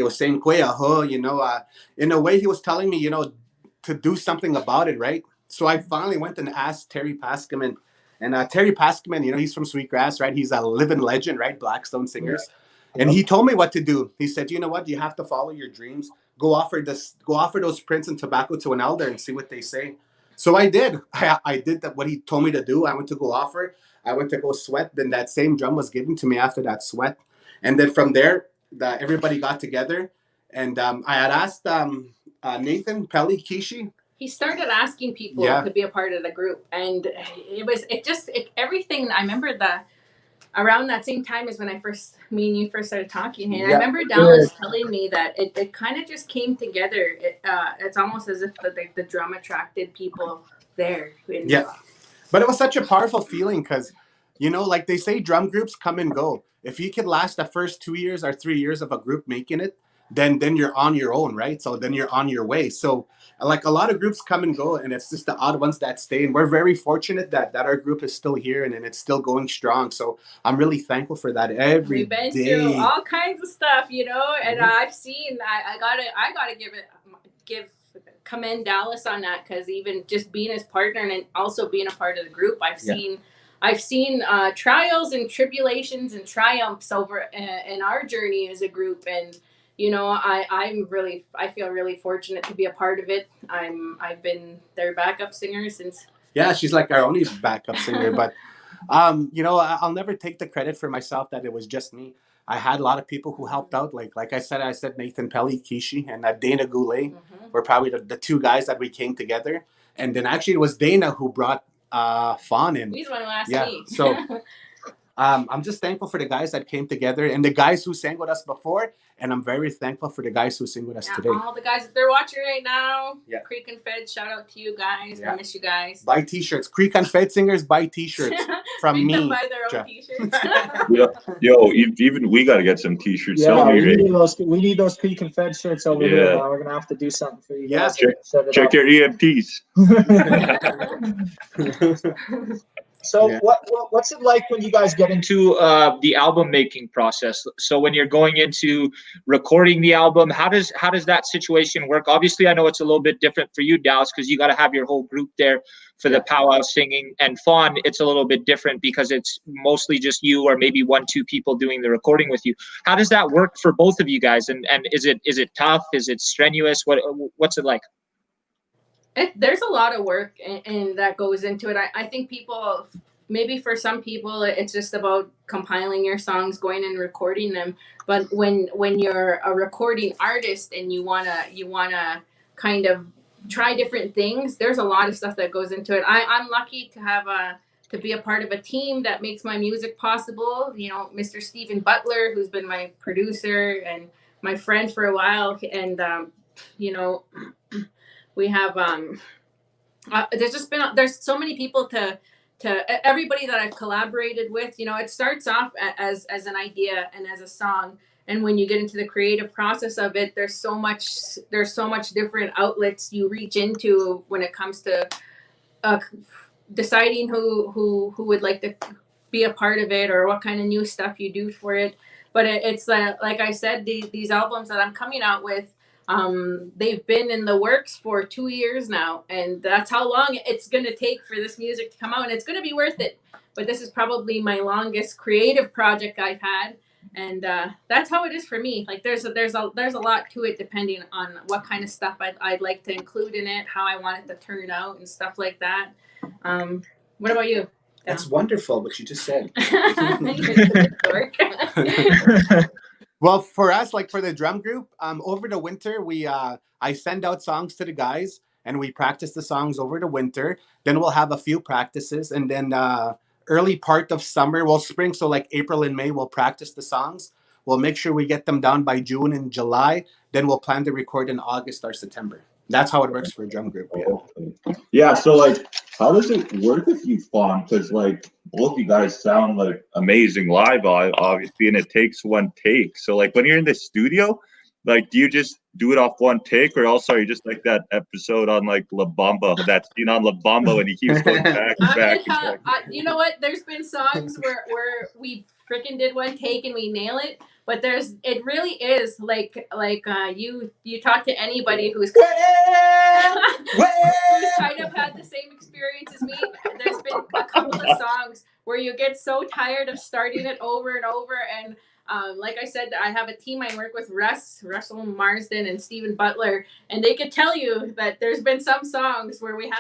D: was saying, "Kuya, in a way, he was telling me, to do something about it, right?" So I finally went and asked Terry Paskaman, and Terry Paskaman, he's from Sweetgrass, right? He's a living legend, right? Blackstone Singers. Yeah. And he told me what to do. He said, "You know what? You have to follow your dreams. Go offer those prints and tobacco to an elder and see what they say." So I did. I did that. What he told me to do. I went to go offer. I went to go sweat. Then that same drum was given to me after that sweat, and then from there, everybody got together, and I had asked Nathan Pelly Kishi.
C: He started asking people to be a part of the group, and everything. I remember around that same time is when me and you first started talking, and I remember Dallas telling me that it kind of just came together. It's almost as if the drum attracted people there.
D: But it was such a powerful feeling because, like they say, drum groups come and go. If you could last the first 2 years or 3 years of a group making it, then you're on your own, right? So then you're on your way. So like a lot of groups come and go, and it's just the odd ones that stay. And we're very fortunate that our group is still here and it's still going strong. So I'm really thankful for that every day.
C: We've been through all kinds of stuff, and I've seen. I gotta commend Dallas on that, because even just being his partner and also being a part of the group, I've seen trials and tribulations and triumphs over in our journey as a group, and I feel really fortunate to be a part of it. I've been their backup singer since.
D: Yeah, she's like our only backup singer, but I'll never take the credit for myself that it was just me. I had a lot of people who helped out. Like I said Nathan Pelly Kishi and Dana Goulet were probably the two guys that we came together. And then actually it was Dana who brought Fawn in.
C: He's the one who asked me.
D: So I'm just thankful for the guys that came together and the guys who sang with us before. And I'm very thankful for the guys who sing with us today.
C: All the guys that they're watching right now. Yeah. Cree Confed, shout out to you guys. I miss you guys.
D: Buy t-shirts. Cree Confed singers, buy t-shirts from me.
C: Buy their own t-shirts.
B: Yo, even we got to get some t-shirts.
A: Yeah, we need those Cree Confed shirts over here. We're going to have to do something for you guys.
B: Check your EMTs.
A: So what's it like when you guys get into the album making process? So when you're going into recording the album, how does that situation work? Obviously, I know it's a little bit different for you, Dallas, because you got to have your whole group there for the powwow singing. And Fawn, it's a little bit different because it's mostly just you or maybe 1-2 people doing the recording with you. How does that work for both of you guys? And is it tough? Is it strenuous? What's it like?
C: There's a lot of work and that goes into it. I think maybe for some people, it's just about compiling your songs, going and recording them. But when you're a recording artist and you wanna kind of try different things, there's a lot of stuff that goes into it. I'm lucky to have to be a part of a team that makes my music possible. Mr. Stephen Butler, who's been my producer and my friend for a while, and we have there's so many people to everybody that I've collaborated with. It starts off as an idea and as a song, and when you get into the creative process of it, there's so much different outlets you reach into when it comes to deciding who would like to be a part of it or what kind of new stuff you do for it. But it's like I said, these albums that I'm coming out with, they've been in the works for 2 years now, and that's how long it's going to take for this music to come out, and it's going to be worth it. But this is probably my longest creative project I've had, and that's how it is for me. Like there's a lot to it, depending on what kind of stuff I'd like to include in it, how I want it to turn out, and stuff like that. What about you?
D: That's wonderful what you just said. Well, for us, like for the drum group, over the winter, I send out songs to the guys and we practice the songs over the winter. Then we'll have a few practices, and then early part of summer, spring, so like April and May, we'll practice the songs. We'll make sure we get them down by June and July. Then we'll plan to record in August or September. That's how it works for a drum group.
B: Yeah. So like, how does it work with you, Fawn? Because like both you guys sound like amazing live, obviously, and it takes one take. So like when you're in the studio, Like, do you just do it off one take, or also are you just like that episode on like La Bamba, that scene on La Bamba when he keeps going back and
C: I'm
B: back
C: gonna
B: and
C: tell,
B: back?
C: you know what? There's been songs where we freaking did one take and we nail it, but it really is like you talk to anybody who's who's kind of had the same experience as me. There's been a couple of songs where you get so tired of starting it over and over. And like I said, I have a team I work with, Russell Marsden and Stephen Butler, and they could tell you that there's been some songs where you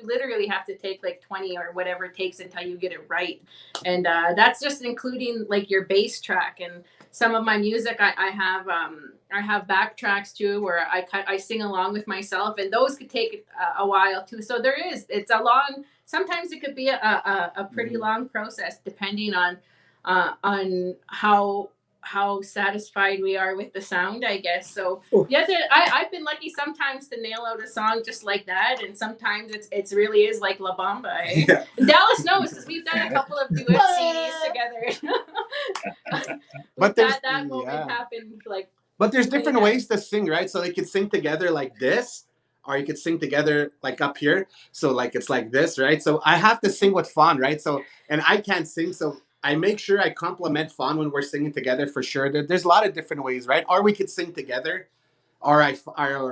C: literally have to take like 20 or whatever it takes until you get it right. And that's just including like your bass track. And some of my music, I have backtracks too, where I sing along with myself, and those could take a while too. So it's a long. Sometimes it could be a pretty long process, depending on how satisfied we are with the sound, I guess. So yeah, I've been lucky sometimes to nail out a song just like that, and sometimes it's really is like La Bamba. Eh? Yeah. Dallas knows, because we've done a couple of duet CDs together. But that moment happened like.
D: But there's different ways to sing, right? So they could sing together like this, or you could sing together like up here. So like it's like this, right? So I have to sing with Fawn, right? So, and I can't sing, so I make sure I compliment Fawn when we're singing together for sure. There's a lot of different ways, right? Or we could sing together, or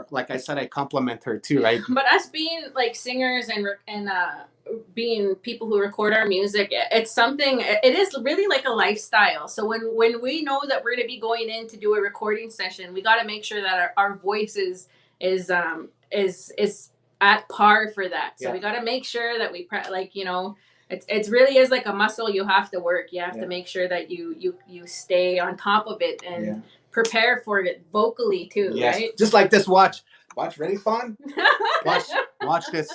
D: like I said, I compliment her too, right?
C: But us being like singers and being people who record our music, it's something. It is really like a lifestyle. So when we know that we're going to be going in to do a recording session, we got to make sure that our voice is at par for that. So we got to make sure that we It's really is like a muscle you have to work. You have to make sure that you stay on top of it and prepare for it vocally too, right?
D: Just like this. Watch, ready, Fawn? Watch this.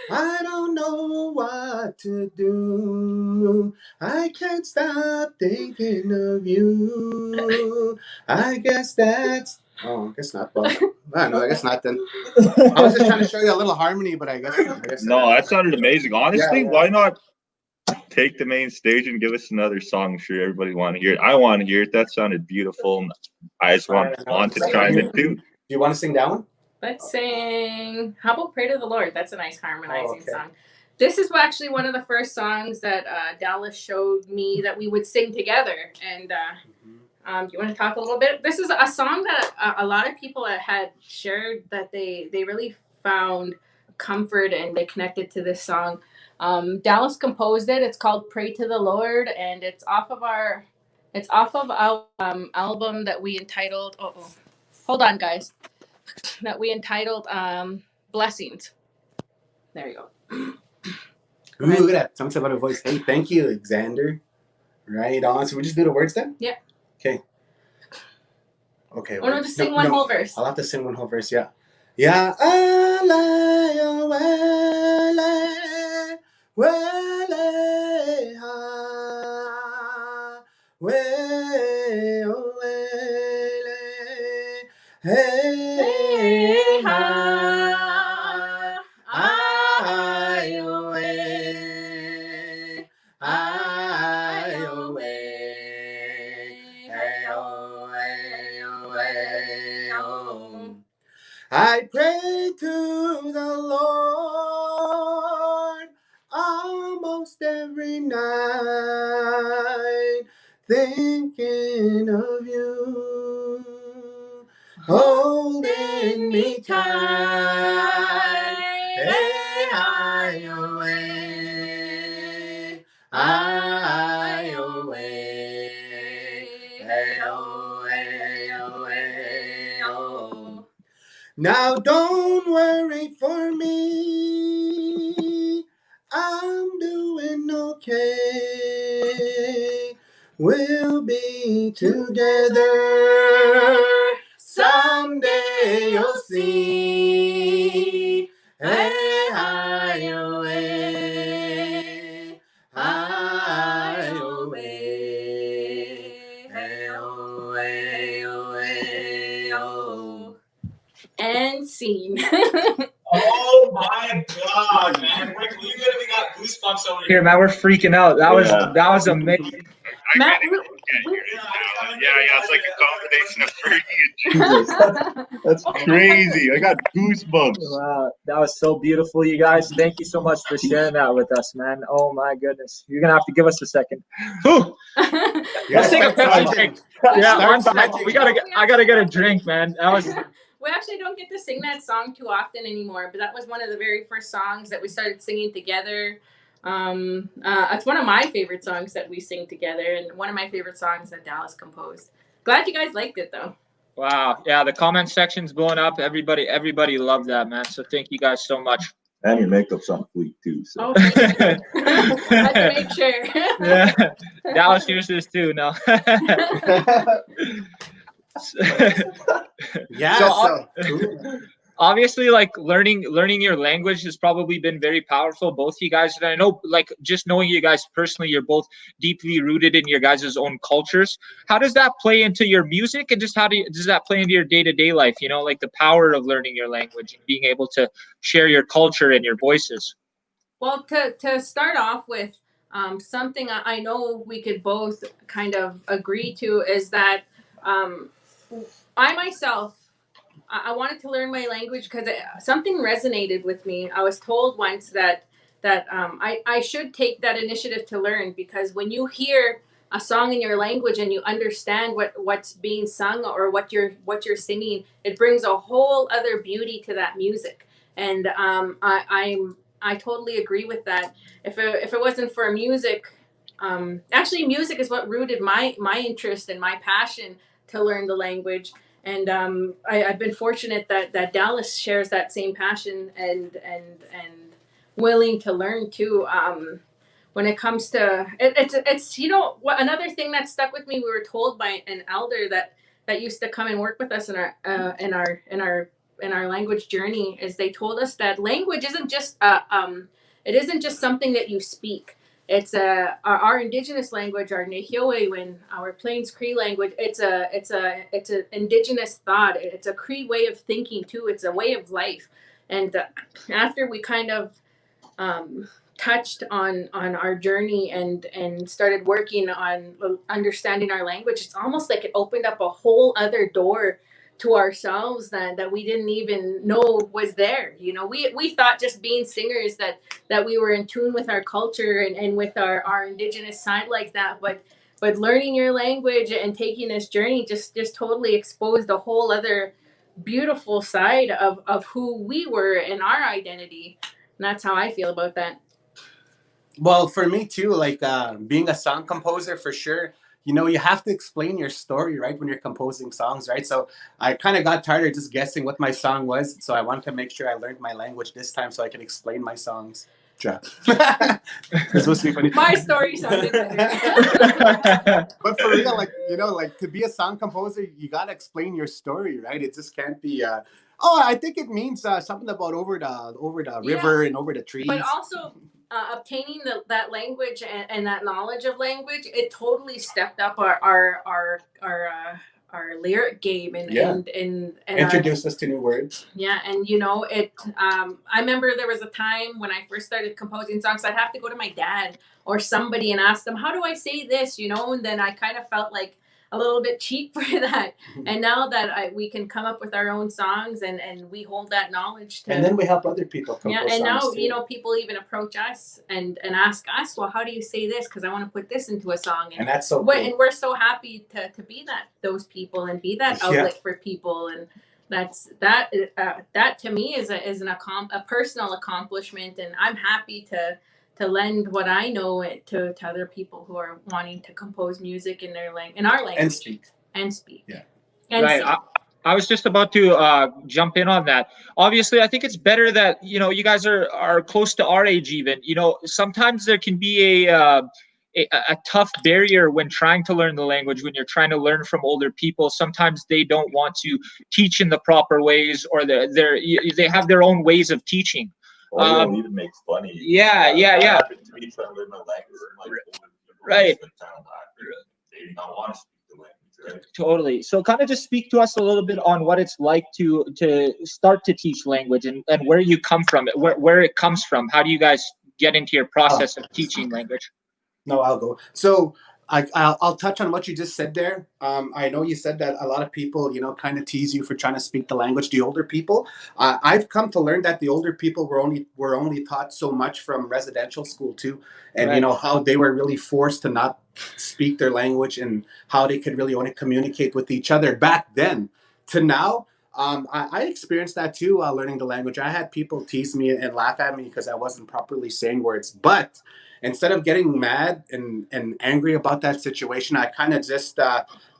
D: I don't know what to do. I can't stop thinking of you. I guess that's... Oh, I guess not. Well, I don't know. I guess not then. I was just trying to show you a little harmony, but I guess
B: no, that sounded amazing. Honestly, why not take the main stage and give us another song? I'm sure everybody want to hear it. I want to hear it. That sounded beautiful. I just want to chime in too.
D: Do you want to sing that one?
C: Let's sing. How about "Pray to the Lord"? That's a nice harmonizing song. This is actually one of the first songs that Dallas showed me that we would sing together. And do you want to talk a little bit? This is a song that a lot of people had shared that they really found comfort and they connected to this song. Dallas composed it. It's called "Pray to the Lord," and it's off of our album that we entitled. Hold on, guys. That we entitled "Blessings." There you go.
D: Ooh, look at that. Something about a voice. Hey, thank you, Alexander. Right on. So we just do the words then?
C: Yeah.
D: Okay.
C: Oh no, just sing one whole verse.
D: I'll have to sing one whole verse, yeah. Yeah. I pray to the Lord almost every night, thinking of you, holding me tight. Hey, I away, I away, hey, away, away, oh. Now don't worry for me, I'm doing okay. We'll be together, someday you'll see. Hey, I away, I away, hey, away, away, oh.
C: And scene.
A: Oh my God, man! We literally got goosebumps over here, man. We're freaking out. That was amazing.
B: Yeah, it's like a combination Christ, Nefertiti. That's crazy. I got goosebumps.
A: Wow, that was so beautiful, you guys. Thank you so much for sharing that with us, man. Oh my goodness, you're gonna have to give us a second. Whew. Let's take a Pepsi break. Yeah,
D: Start
A: one second.
D: smudging.
A: I gotta get a drink, man. That was.
C: We actually don't get to sing that song too often anymore, but that was one of the very first songs that we started singing together. It's one of my favorite songs that we sing together, and one of my favorite songs that Dallas composed. Glad you guys liked it, though.
A: Wow, yeah, the comment section's blowing up. Everybody loved that, man. So thank you guys so much.
B: And your makeup's on fleek too. So.
C: Oh, thank you. I had to make sure.
A: Yeah, Dallas hears this too. No.
D: Yeah.
A: So, obviously, like learning your language has probably been very powerful, both you guys. And I know, like, just knowing you guys personally, you're both deeply rooted in your guys' own cultures. How does that play into your music, and just does that play into your day-to-day life? You know, like the power of learning your language and being able to share your culture and your voices.
C: Well, to start off with, something I know we could both kind of agree to is that I myself, I wanted to learn my language because something resonated with me. I was told once that I should take that initiative to learn, because when you hear a song in your language and you understand what's being sung or what you're singing, it brings a whole other beauty to that music. And I totally agree with that. If it wasn't for music, actually music is what rooted my interest and my passion to learn the language. And I've been fortunate that Dallas shares that same passion and willing to learn too. When it comes to it's you know what, another thing that stuck with me, we were told by an elder that used to come and work with us in our language journey, is they told us that language isn't just it isn't just something that you speak. It's our indigenous language, our Nehiyawewin, our Plains Cree language. It's an indigenous thought. It's a Cree way of thinking too. It's a way of life. And after we kind of touched on our journey and started working on understanding our language, it's almost like it opened up a whole other door to ourselves that we didn't even know was there. You know, we thought just being singers that we were in tune with our culture and with our indigenous side like that, but learning your language and taking this journey just totally exposed a whole other beautiful side of who we were and our identity. And that's how I feel about that.
D: Well, for me too, like being a song composer, for sure, you know, you have to explain your story, right, when you're composing songs, right? So I kind of got tired of just guessing what my song was. So I wanted to make sure I learned my language this time so I can explain my songs. This must be funny.
C: My story sounded better.
D: But for real, like, you know, like to be a song composer, you got to explain your story, right? It just can't be, I think it means something about over the river and over the trees.
C: But also obtaining that language and that knowledge of language, it totally stepped up our lyric game and
D: introduced us to new words.
C: Yeah, and you know it. I remember there was a time when I first started composing songs, I'd have to go to my dad or somebody and ask them, how do I say this, you know? And then I kind of felt like a little bit cheap for that. And now that we can come up with our own songs and we hold that knowledge
D: and then we help other people compose songs.
C: And now
D: too.
C: you know, people even approach us and ask us, well, how do you say this, because I want to put this into a song. And that's so cool. And we're so happy to be those people and be that outlet for people. And that to me is a personal accomplishment, and I'm happy to lend what I know to other people who are wanting to compose music in our language and speak.
D: Yeah.
C: And
A: right. I was just about to jump in on that. Obviously, I think it's better that, you know, you guys are close to our age even. You know, sometimes there can be a tough barrier when trying to learn the language, when you're trying to learn from older people. Sometimes they don't want to teach in the proper ways, or they have their own ways of teaching.
B: Or you don't even make funny.
A: Yeah.
B: Happened to me trying to learn my language.
A: Right.
B: They do not want to speak the language, right?
A: Totally. So kind of just speak to us a little bit on what it's like to start to teach language and where you come from, where it comes from. How do you guys get into your process of teaching language?
D: No, I'll go. So I'll touch on what you just said there. I know you said that a lot of people, kind of tease you for trying to speak the language. The older people, I've come to learn that the older people were only taught so much from residential school too, and
A: Right.
D: how they were really forced to not speak their language and how they could really only communicate with each other back then. To now, I experienced that too, learning the language. I had people tease me and laugh at me because I wasn't properly saying words, but instead of getting mad and angry about that situation, I kind of just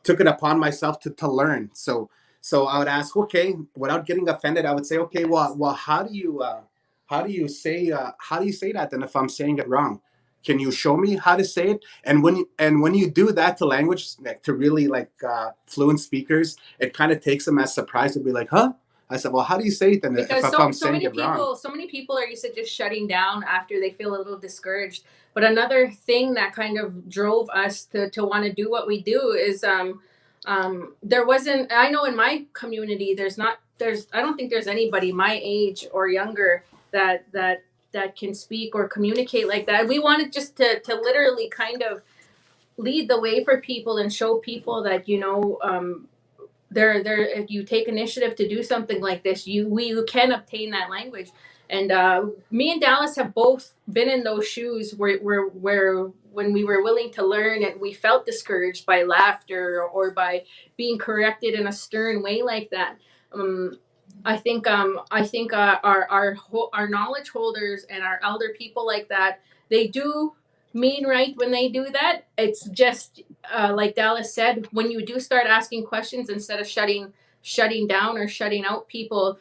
D: took it upon myself to learn. So I would ask, okay, without getting offended, I would say, okay, well, how do you say that then if I'm saying it wrong? Can you show me how to say it? And when you do that to language, like, to really fluent speakers, it kind of takes them as surprised to be like, huh? I said, well, how do you say it then
C: Because
D: if I'm saying it wrong?
C: so many people are used to just shutting down after they feel a little discouraged. But another thing that kind of drove us to want to do what we do is there wasn't, I know in my community I don't think there's anybody my age or younger that can speak or communicate like that. We wanted just to literally kind of lead the way for people and show people that there if you take initiative to do something like this, you can obtain that language. And me and Dallas have both been in those shoes where when we were willing to learn and we felt discouraged by laughter or by being corrected in a stern way like that. I think our knowledge holders and our elder people like that, they do mean right when they do that. It's just like Dallas said, when you do start asking questions instead of shutting down or shutting out people,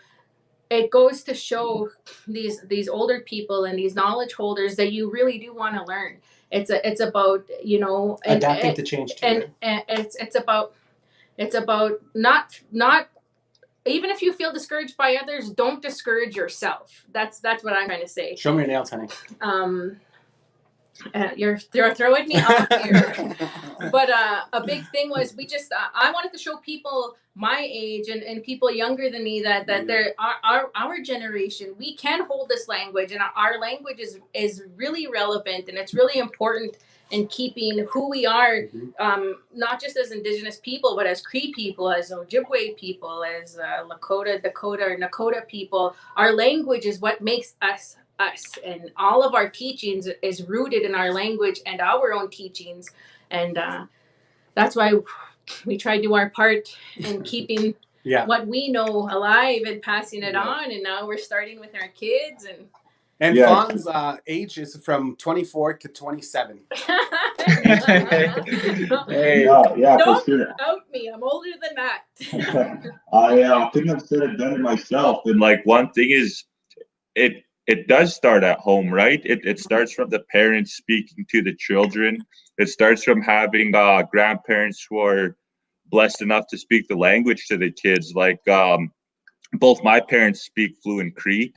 C: it goes to show these older people and these knowledge holders that you really do want to learn. It's about
D: Adapting to change too.
C: and it's about not even if you feel discouraged by others, don't discourage yourself. That's what I'm trying to say.
D: Show me your nails, honey.
C: You're throwing me off here. But a big thing was I wanted to show people my age and people younger than me that they're our generation, we can hold this language, and our language is really relevant, and it's really important in keeping who we are, not just as Indigenous people, but as Cree people, as Ojibwe people, as Lakota, Dakota, or Nakota people. Our language is what makes us us, and all of our teachings is rooted in our language and our own teachings, and that's why we try to do our part in keeping what we know alive and passing it on. And now we're starting with our kids.
D: And Fawn's age is from 24 to 27.
A: Hey,
C: Don't
B: for sure.
C: out me. I'm older than that.
B: I think I've said it better myself. And like one thing is, it does start at home, right? It starts from the parents speaking to the children. It starts from having grandparents who are blessed enough to speak the language to the kids. Like both my parents speak fluent Cree.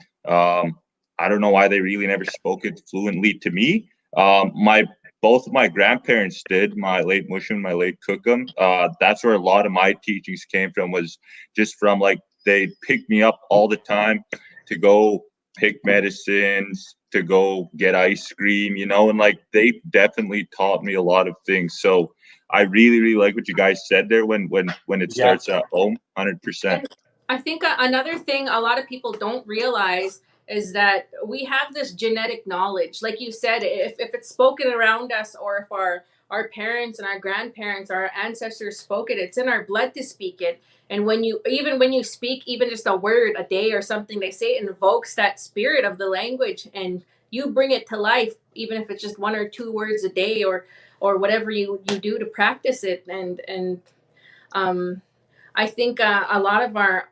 B: I don't know why they really never spoke it fluently to me. Both of my grandparents did, my late Mushum, my late Cookum. That's where a lot of my teachings came from, was just from like, they picked me up all the time to go pick medicines, to go get ice cream, and like they definitely taught me a lot of things. So I really, really like what you guys said there when it starts at home, 100%.
C: And I think another thing a lot of people don't realize is that we have this genetic knowledge. Like you said, if it's spoken around us, or if our parents and our grandparents, our ancestors spoke it, it's in our blood to speak it. And when you speak even just a word a day or something, they say it invokes that spirit of the language, and you bring it to life, even if it's just 1 or 2 words a day or whatever you do to practice it. And I think a lot of our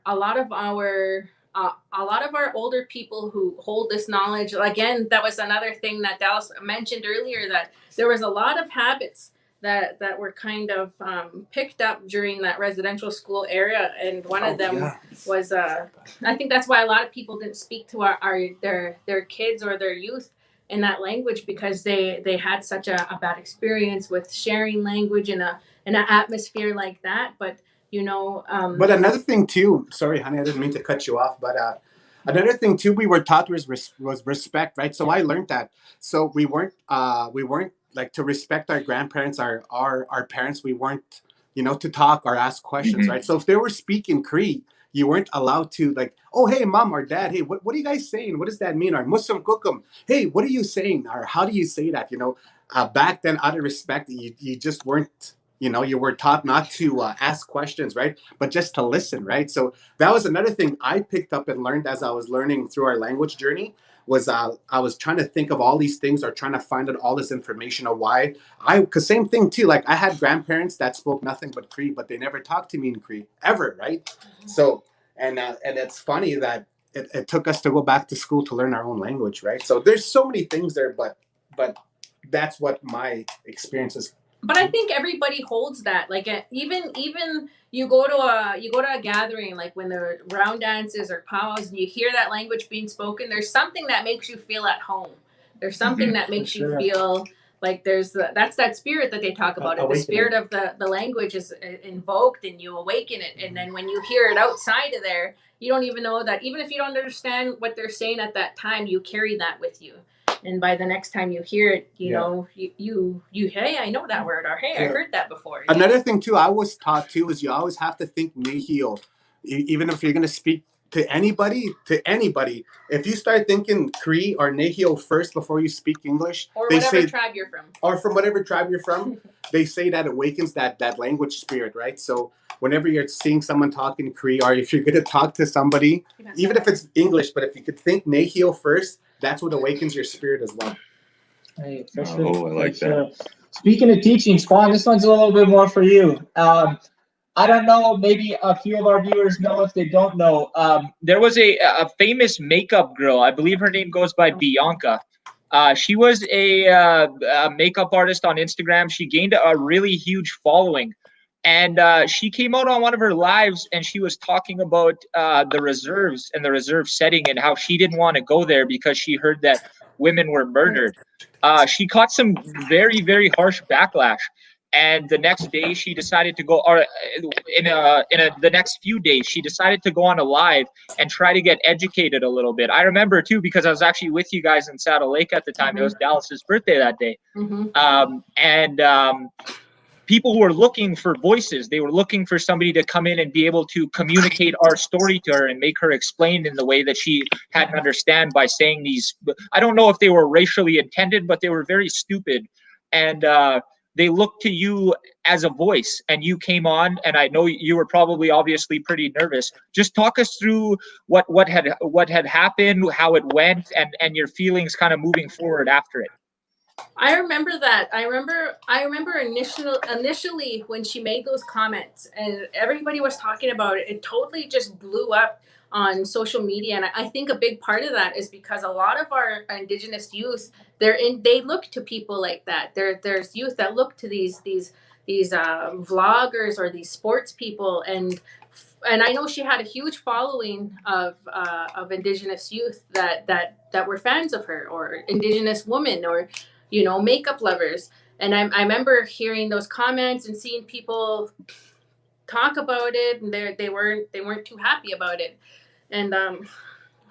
C: older people who hold this knowledge, again, that was another thing that Dallas mentioned earlier, that there was a lot of habits that were kind of picked up during that residential school era, and one of them was I think that's why a lot of people didn't speak to their kids or their youth in that language, because they had such a bad experience with sharing language in an atmosphere like that. But
D: but another thing too, sorry honey, I didn't mean to cut you off, but another thing too we were taught was respect, right? So I learned that. So we weren't like to respect our grandparents, our parents. We weren't, to talk or ask questions, right? So if they were speaking Cree, you weren't allowed to like, oh, hey, mom or dad, hey, what are you guys saying? What does that mean? Or Muslim kukum, hey, what are you saying? Or how do you say that? Back then, out of respect, you just weren't, you were taught not to ask questions, right? But just to listen, right? So that was another thing I picked up and learned as I was learning through our language journey was I was trying to think of all these things or trying to find out all this information of why because same thing too, like I had grandparents that spoke nothing but Cree, but they never talked to me in Cree ever, right? So, and it's funny that it took us to go back to school to learn our own language, right? So there's so many things there, but that's what my experience is.
C: But I think everybody holds that. Like even you go to a gathering, like when there are round dances or powwows, and you hear that language being spoken. There's something that makes you feel at home. There's something that makes you feel like that's that spirit that they talk about. The spirit of the language is invoked, and you awaken it. And then when you hear it outside of there, you don't even know that. Even if you don't understand what they're saying at that time, you carry that with you. And by the next time you hear it, you hey, I know that word, or hey, I heard that before.
D: Another thing too, I was taught too, is you always have to think nihil, even if you're going to speak to anybody. If you start thinking Cree or nihil first before you speak English,
C: or whatever tribe you're from,
D: or from whatever tribe you're from, they say that awakens that language spirit, right? So whenever you're seeing someone talking Cree, or if you're going to talk to somebody, even if it's English, but if you could think nihil first, that's what awakens your spirit as well.
A: Hey, for
B: Oh,
A: sure.
B: I like that.
A: Speaking of teaching, Fawn, this one's a little bit more for you. I don't know, maybe a few of our viewers know if they don't know. There was a famous makeup girl. I believe her name goes by Bianca. She was a makeup artist on Instagram. She gained a really huge following. And she came out on one of her lives and she was talking about the reserves and the reserve setting and how she didn't want to go there because she heard that women were murdered. She caught some very, very harsh backlash. And the next day she decided to go, or the next few days, she decided to go on a live and try to get educated a little bit. I remember too, because I was actually with you guys in Saddle Lake at the time. It was Dallas's birthday that day. People were looking for voices. They were looking for somebody to come in and be able to communicate our story to her and make her explain in the way that she hadn't understand by saying these. I don't know if they were racially intended, but they were very stupid. And they looked to you as a voice, and you came on, and I know you were probably obviously pretty nervous. Just talk us through what had happened, how it went, and your feelings kind of moving forward after it.
C: I remember that. I remember initially when she made those comments and everybody was talking about it, it totally just blew up on social media. And I think a big part of that is because a lot of our Indigenous youth, they look to people like that. There's youth that look to these vloggers or these sports people, and I know she had a huge following of Indigenous youth that were fans of her, or Indigenous women, or makeup lovers. And I remember hearing those comments and seeing people talk about it, and they weren't too happy about it. And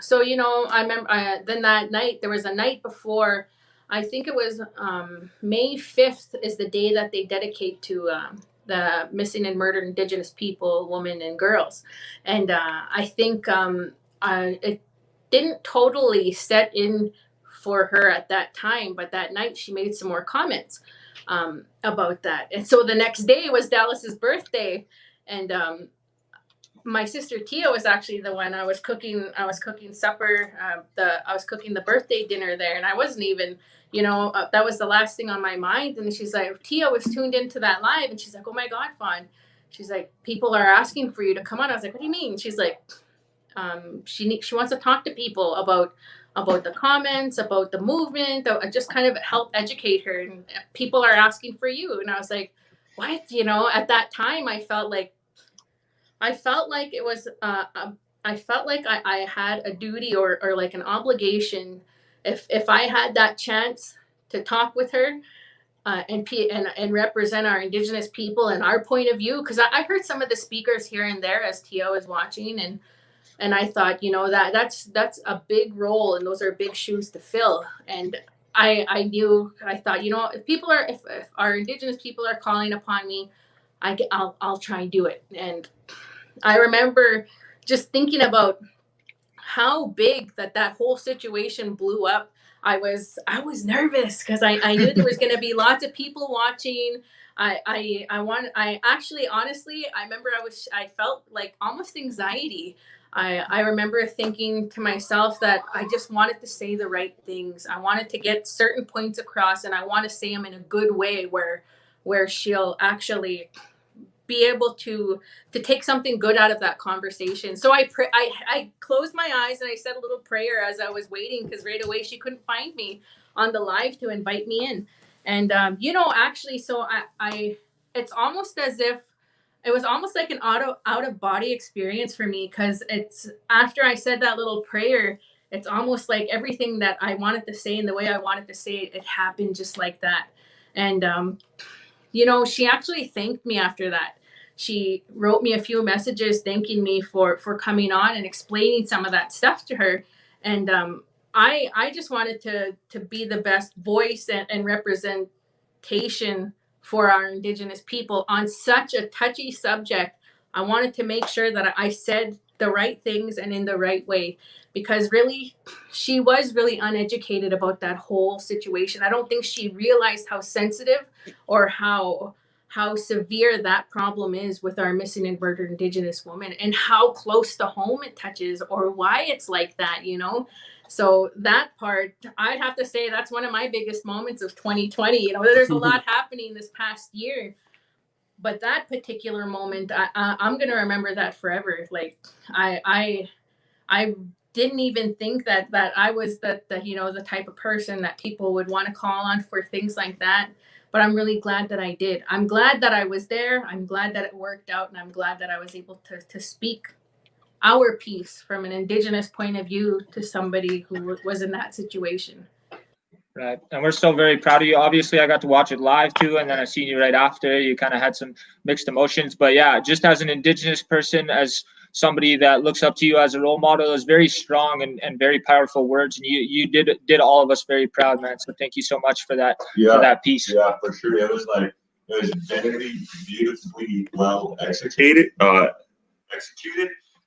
C: so I remember then that night, there was a night before, I think it was May 5th is the day that they dedicate to the missing and murdered Indigenous people, women and girls. And I think it didn't totally set in for her at that time, but that night she made some more comments about that. And so the next day was Dallas's birthday, and my sister Tia was actually the one. I was cooking supper. I was cooking the birthday dinner there, and I wasn't even, that was the last thing on my mind. And she's like, Tia was tuned into that live, and she's like, oh my God, Fawn. She's like, people are asking for you to come on. I was like, what do you mean? She's like, she wants to talk to people about the comments, about the movement, just kind of help educate her. And people are asking for you. And I was like, what? At that time, I felt like it was, I felt like I had a duty or like an obligation, if I had that chance to talk with her and represent our Indigenous people and our point of view. Because I heard some of the speakers here and there as Tia was watching, and I thought, that's a big role, and those are big shoes to fill. And I knew, I thought, if our Indigenous people are calling upon me, I'll try and do it. And I remember just thinking about how big that whole situation blew up. I was nervous because I knew there was going to be lots of people watching. I actually, honestly, I remember I felt like almost anxiety. I remember thinking to myself that I just wanted to say the right things. I wanted to get certain points across, and I want to say them in a good way where she'll actually be able to take something good out of that conversation. So I closed my eyes and I said a little prayer as I was waiting, because right away she couldn't find me on the live to invite me in. And actually, so I it's almost as if it was almost like an out of body experience for me, because it's after I said that little prayer, it's almost like everything that I wanted to say and the way I wanted to say it, it happened just like that. And she actually thanked me after that. She wrote me a few messages thanking me for coming on and explaining some of that stuff to her. And I just wanted to be the best voice and representation for our Indigenous people on such a touchy subject. I wanted to make sure that I said the right things and in the right way, because really, she was really uneducated about that whole situation. I don't think she realized how sensitive or how severe that problem is with our missing and murdered Indigenous women, and how close to home it touches, or why it's like that. So that part, I'd have to say that's one of my biggest moments of 2020. There's a lot happening this past year, but that particular moment, I'm gonna remember that forever. Like I didn't even think that I was the type of person that people would want to call on for things like that. But I'm really glad that I did. I'm glad that I was there. I'm glad that it worked out, and I'm glad that I was able to speak our piece from an Indigenous point of view to somebody who was in that situation.
A: Right. And we're still very proud of you. Obviously, I got to watch it live too, and then I seen you right after. You kind of had some mixed emotions. But yeah, just as an Indigenous person, as somebody that looks up to you as a role model, is very strong and very powerful words. And you did all of us very proud, man. So thank you so much for that, for that piece.
B: Yeah, for sure. It was very beautifully well executed.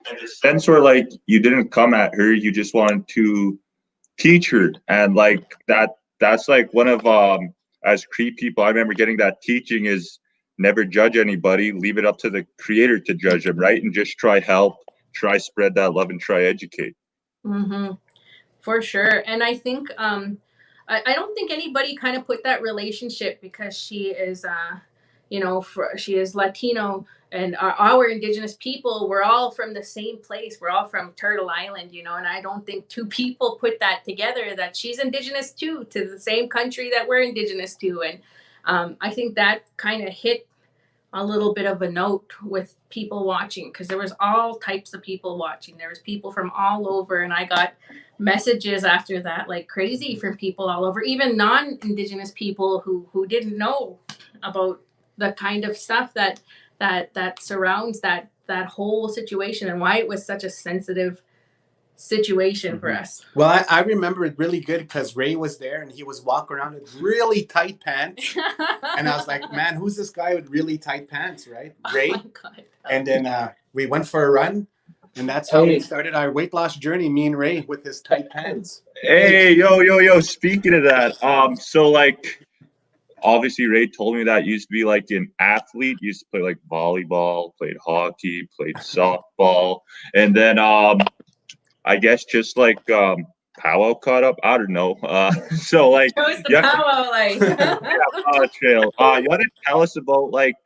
B: And the sense where like you didn't come at her, you just wanted to teach her. And like that's like one of as Cree people, I remember getting that teaching is never judge anybody, leave it up to the creator to judge them, right? And just try help, try spread that love, and try educate.
C: Mm-hmm. For sure. And I think I don't think anybody kind of put that relationship, because she is she is Latino, and our Indigenous people, we're all from the same place. We're all from Turtle Island, and I don't think two people put that together, that she's Indigenous too, to the same country that we're Indigenous to. And I think that kind of hit a little bit of a note with people watching, because there was all types of people watching. There was people from all over, and I got messages after that like crazy from people all over, even non-Indigenous people who didn't know about the kind of stuff that surrounds that whole situation, and why it was such a sensitive situation for us.
D: Well, I remember it really good because Ray was there and he was walking around with really tight pants. And I was like, man, who's this guy with really tight pants, right? Ray. Oh my God. And then we went for a run, and that's how we started our weight loss journey, me and Ray, with his tight pants.
B: Hey, yo. Speaking of that, so like obviously Ray told me that you used to be like an athlete, you used to play like volleyball, played hockey, played softball, and then I guess just like powwow caught up. I don't know. So like
C: Powwow life.
B: Powwow trail. You want to tell us about like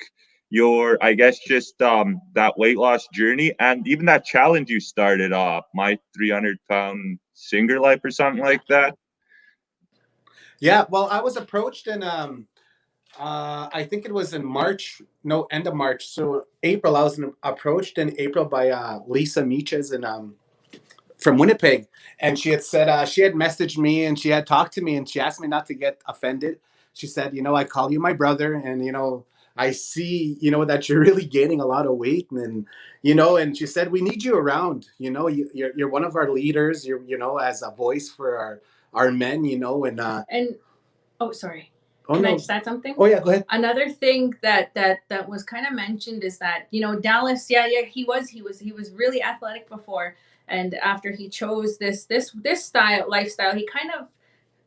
B: your, I guess, just that weight loss journey, and even that challenge you started, my 300-pound singer life or something like that.
D: Yeah, well, I was approached in I think it was in March, no, end of March. So April, I was approached in April by Lisa Meaches and from Winnipeg, and she had said she had messaged me and she had talked to me, and she asked me not to get offended. She said, I call you my brother, and I see that you're really gaining a lot of weight, and and she said we need you around. You're one of our leaders. You're as a voice for our men, you know, and
C: oh, sorry.
D: oh
C: Can I
D: no,
C: just add something?
D: oh yeah, go ahead.
C: Another thing that was kind of mentioned is that, you know, Dallas, yeah, he was really athletic before, and after he chose this lifestyle, he kind of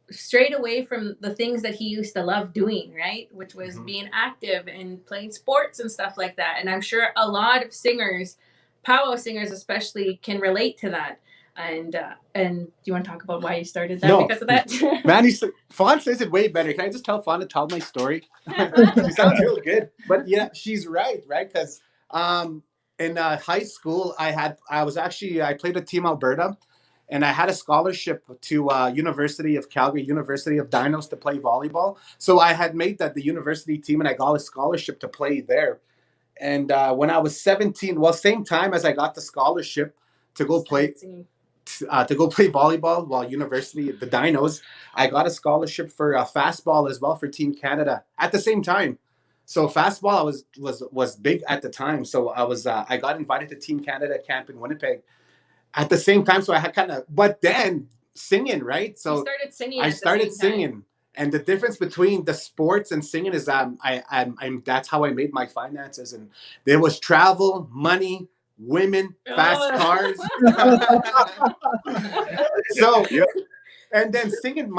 C: strayed away from the things that he used to love doing, right? Which was being active and playing sports and stuff like that. And I'm sure a lot of singers, powwow singers especially, can relate to that. And do you want to talk about why you started that because of that?
D: Man, Fawn says it way better. Can I just tell Fawn to tell my story? She sounds real good. But yeah, she's right? Because in high school, I played with Team Alberta, and I had a scholarship to University of Calgary, University of Dinos to play volleyball. So I had made the university team, and I got a scholarship to play there. And when I was 17, well, same time as I got the scholarship to go play volleyball while university at the Dinos, I got a scholarship for fastball as well for Team Canada at the same time. So fastball was big at the time. So I got invited to Team Canada camp in Winnipeg at the same time. So I had but then singing, right? So
C: I started
D: singing. And the difference between the sports and singing is I'm that's how I made my finances. And there was travel, money, women, fast cars. So, and then singing,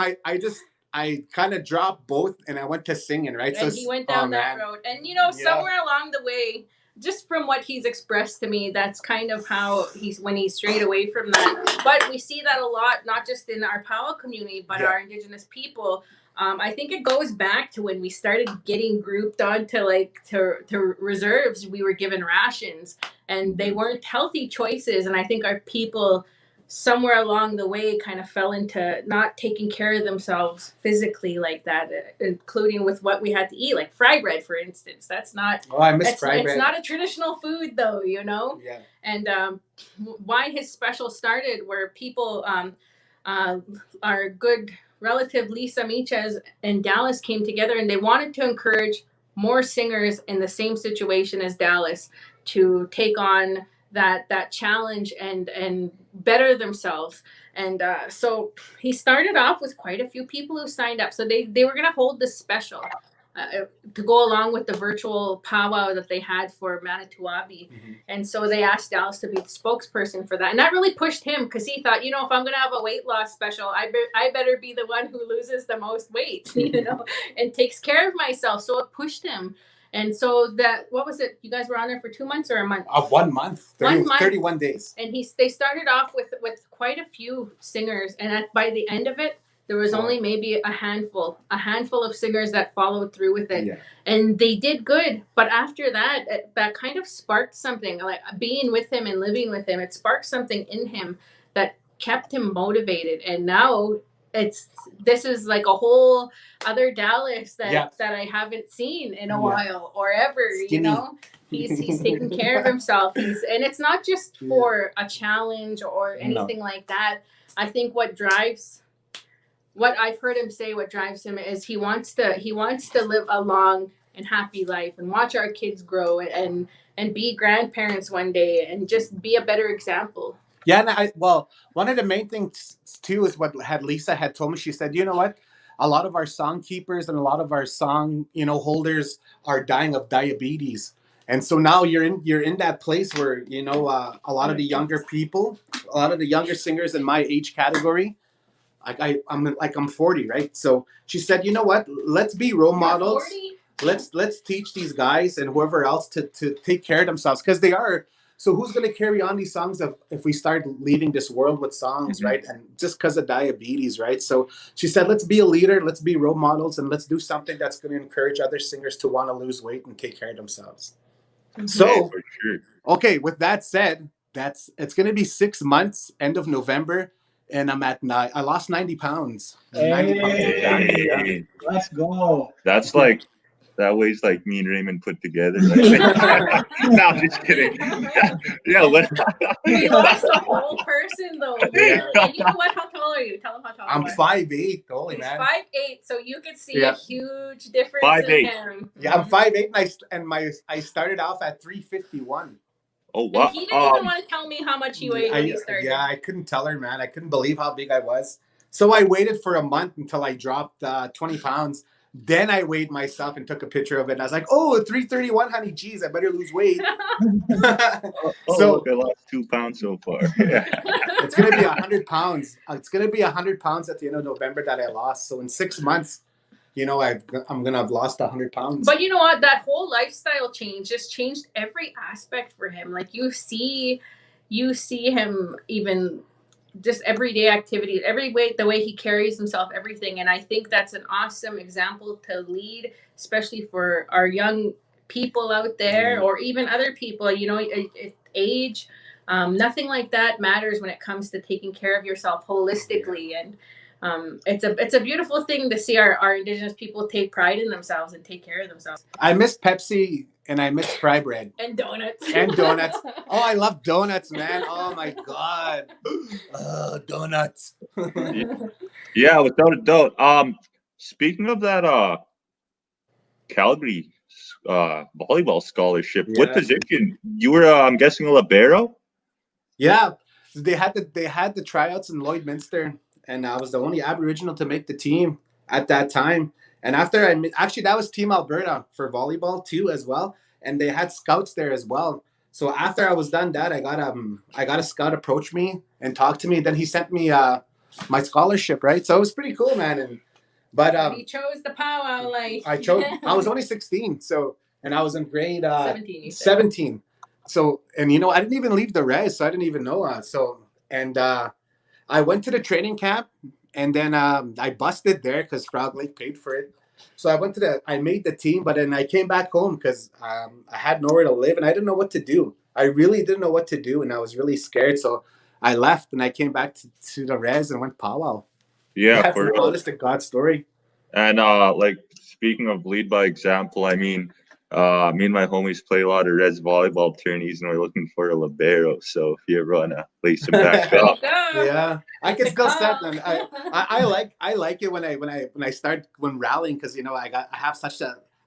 D: I kind of dropped both, and I went to singing, right?
C: And so he went down that road, and you know, somewhere along the way, just from what he's expressed to me, that's kind of how he strayed away from that. But we see that a lot, not just in our powwow community, but our Indigenous people. I think it goes back to when we started getting grouped onto to reserves. We were given rations, and they weren't healthy choices. And I think our people, somewhere along the way, kind of fell into not taking care of themselves physically like that, including with what we had to eat, like fry bread, for instance. That's not.
D: Oh, I miss fry bread.
C: It's not a traditional food, though, you know.
D: Yeah.
C: And why his special started, where people, our good relative Lisa Michez and Dallas came together, and they wanted to encourage more singers in the same situation as Dallas to take on that challenge and better themselves. And so he started off with quite a few people who signed up. So they were going to hold this special to go along with the virtual powwow that they had for Manitowoc. And so they asked Dallas to be the spokesperson for that. And that really pushed him, because he thought, you know, if I'm going to have a weight loss special, I better be the one who loses the most weight, you know, and takes care of myself. So it pushed him. And so what was it? You guys were on there for 2 months or a month?
D: 1 month, 31 days.
C: And they started off with quite a few singers. And by the end of it, there was only maybe a handful of singers that followed through with it. Yeah. And they did good. But after that, that kind of sparked something, like being with him and living with him. It sparked something in him that kept him motivated. And now this is like a whole other Dallas that I haven't seen in a while or ever. Skinny. You know, he's taking care of himself. And it's not just for a challenge or anything like that. I think what I've heard him say, what drives him is he wants to live a long and happy life and watch our kids grow and be grandparents one day and just be a better example.
D: Yeah, and one of the main things too is what Lisa had told me. She said, you know what, a lot of our song keepers and a lot of our song, you know, holders are dying of diabetes, and so now you're in that place where, you know, a lot of the younger people, a lot of the younger singers in my age category. I'm 40, right? So she said, you know what? Let's be role models. 40? Let's teach these guys and whoever else to take care of themselves, because they are. So who's going to carry on these songs if we start leaving this world with songs, right? And just because of diabetes, right? So she said, let's be a leader, let's be role models, and let's do something that's going to encourage other singers to want to lose weight and take care of themselves. So, okay, with that said, it's going to be 6 months, end of November. And I'm at I lost 90 pounds. 90 pounds exactly.
A: Yeah. Let's go.
B: That's like, that weighs like me and Raymond put together. Right? No, I'm just kidding. Yeah,
C: we lost a whole person though. Yeah. And you know what? How tall are you? Tell him how tall.
D: I'm 5'8". Holy man.
C: 5'8", so you could see a huge difference in him.
D: Yeah, I'm 5'8", and I started off at 351.
B: Oh wow!
C: And he didn't even want to tell me how much he weighed when he started.
D: Yeah, I couldn't tell her, man. I couldn't believe how big I was. So I waited for a month until I dropped 20 pounds. Then I weighed myself and took a picture of it. And I was like, oh, 331, honey. Geez, I better lose weight.
B: So look, I lost 2 pounds so far. Yeah.
D: It's going to be 100 pounds. It's going to be 100 pounds at the end of November that I lost. So in 6 months, I'm going to have lost 100 pounds.
C: But you know what? That whole lifestyle change just changed every aspect for him. Like you see him even just everyday activities, the way he carries himself, everything. And I think that's an awesome example to lead, especially for our young people out there, or even other people, age. Nothing like that matters when it comes to taking care of yourself holistically. And it's a beautiful thing to see our Indigenous people take pride in themselves and take care of themselves.
D: I miss Pepsi and I miss fry bread.
C: And donuts.
D: Oh, I love donuts, man. Oh, my God. Donuts.
B: Yeah, without a doubt. Speaking of that Calgary volleyball scholarship, what position? You were, I'm guessing, a libero?
D: Yeah. They had the tryouts in Lloydminster, and I was the only Aboriginal to make the team at that time. And after that was Team Alberta for volleyball too as well, and they had scouts there as well. So after I was done that, I got a scout approach me and talk to me. Then he sent me my scholarship, right? So it was pretty cool, man. But
C: he chose the powwow life.
D: I was only 16, and I was in grade
C: 17.
D: 17. So, and I didn't even leave the res, so I didn't even know. I went to the training camp. And then I busted there because Frog Lake paid for it. So I made the team, but then I came back home because I had nowhere to live and I didn't know what to do. I really didn't know what to do and I was really scared. So I left and I came back to the res and went powwow.
B: Yeah,
D: that's an honest to God story.
B: And speaking of lead by example, I mean, me and my homies play a lot of res volleyball tourneys, and we're looking for a libero. So if you ever wanna play some back up,
D: yeah, I can still set them. I like it when I start rallying because I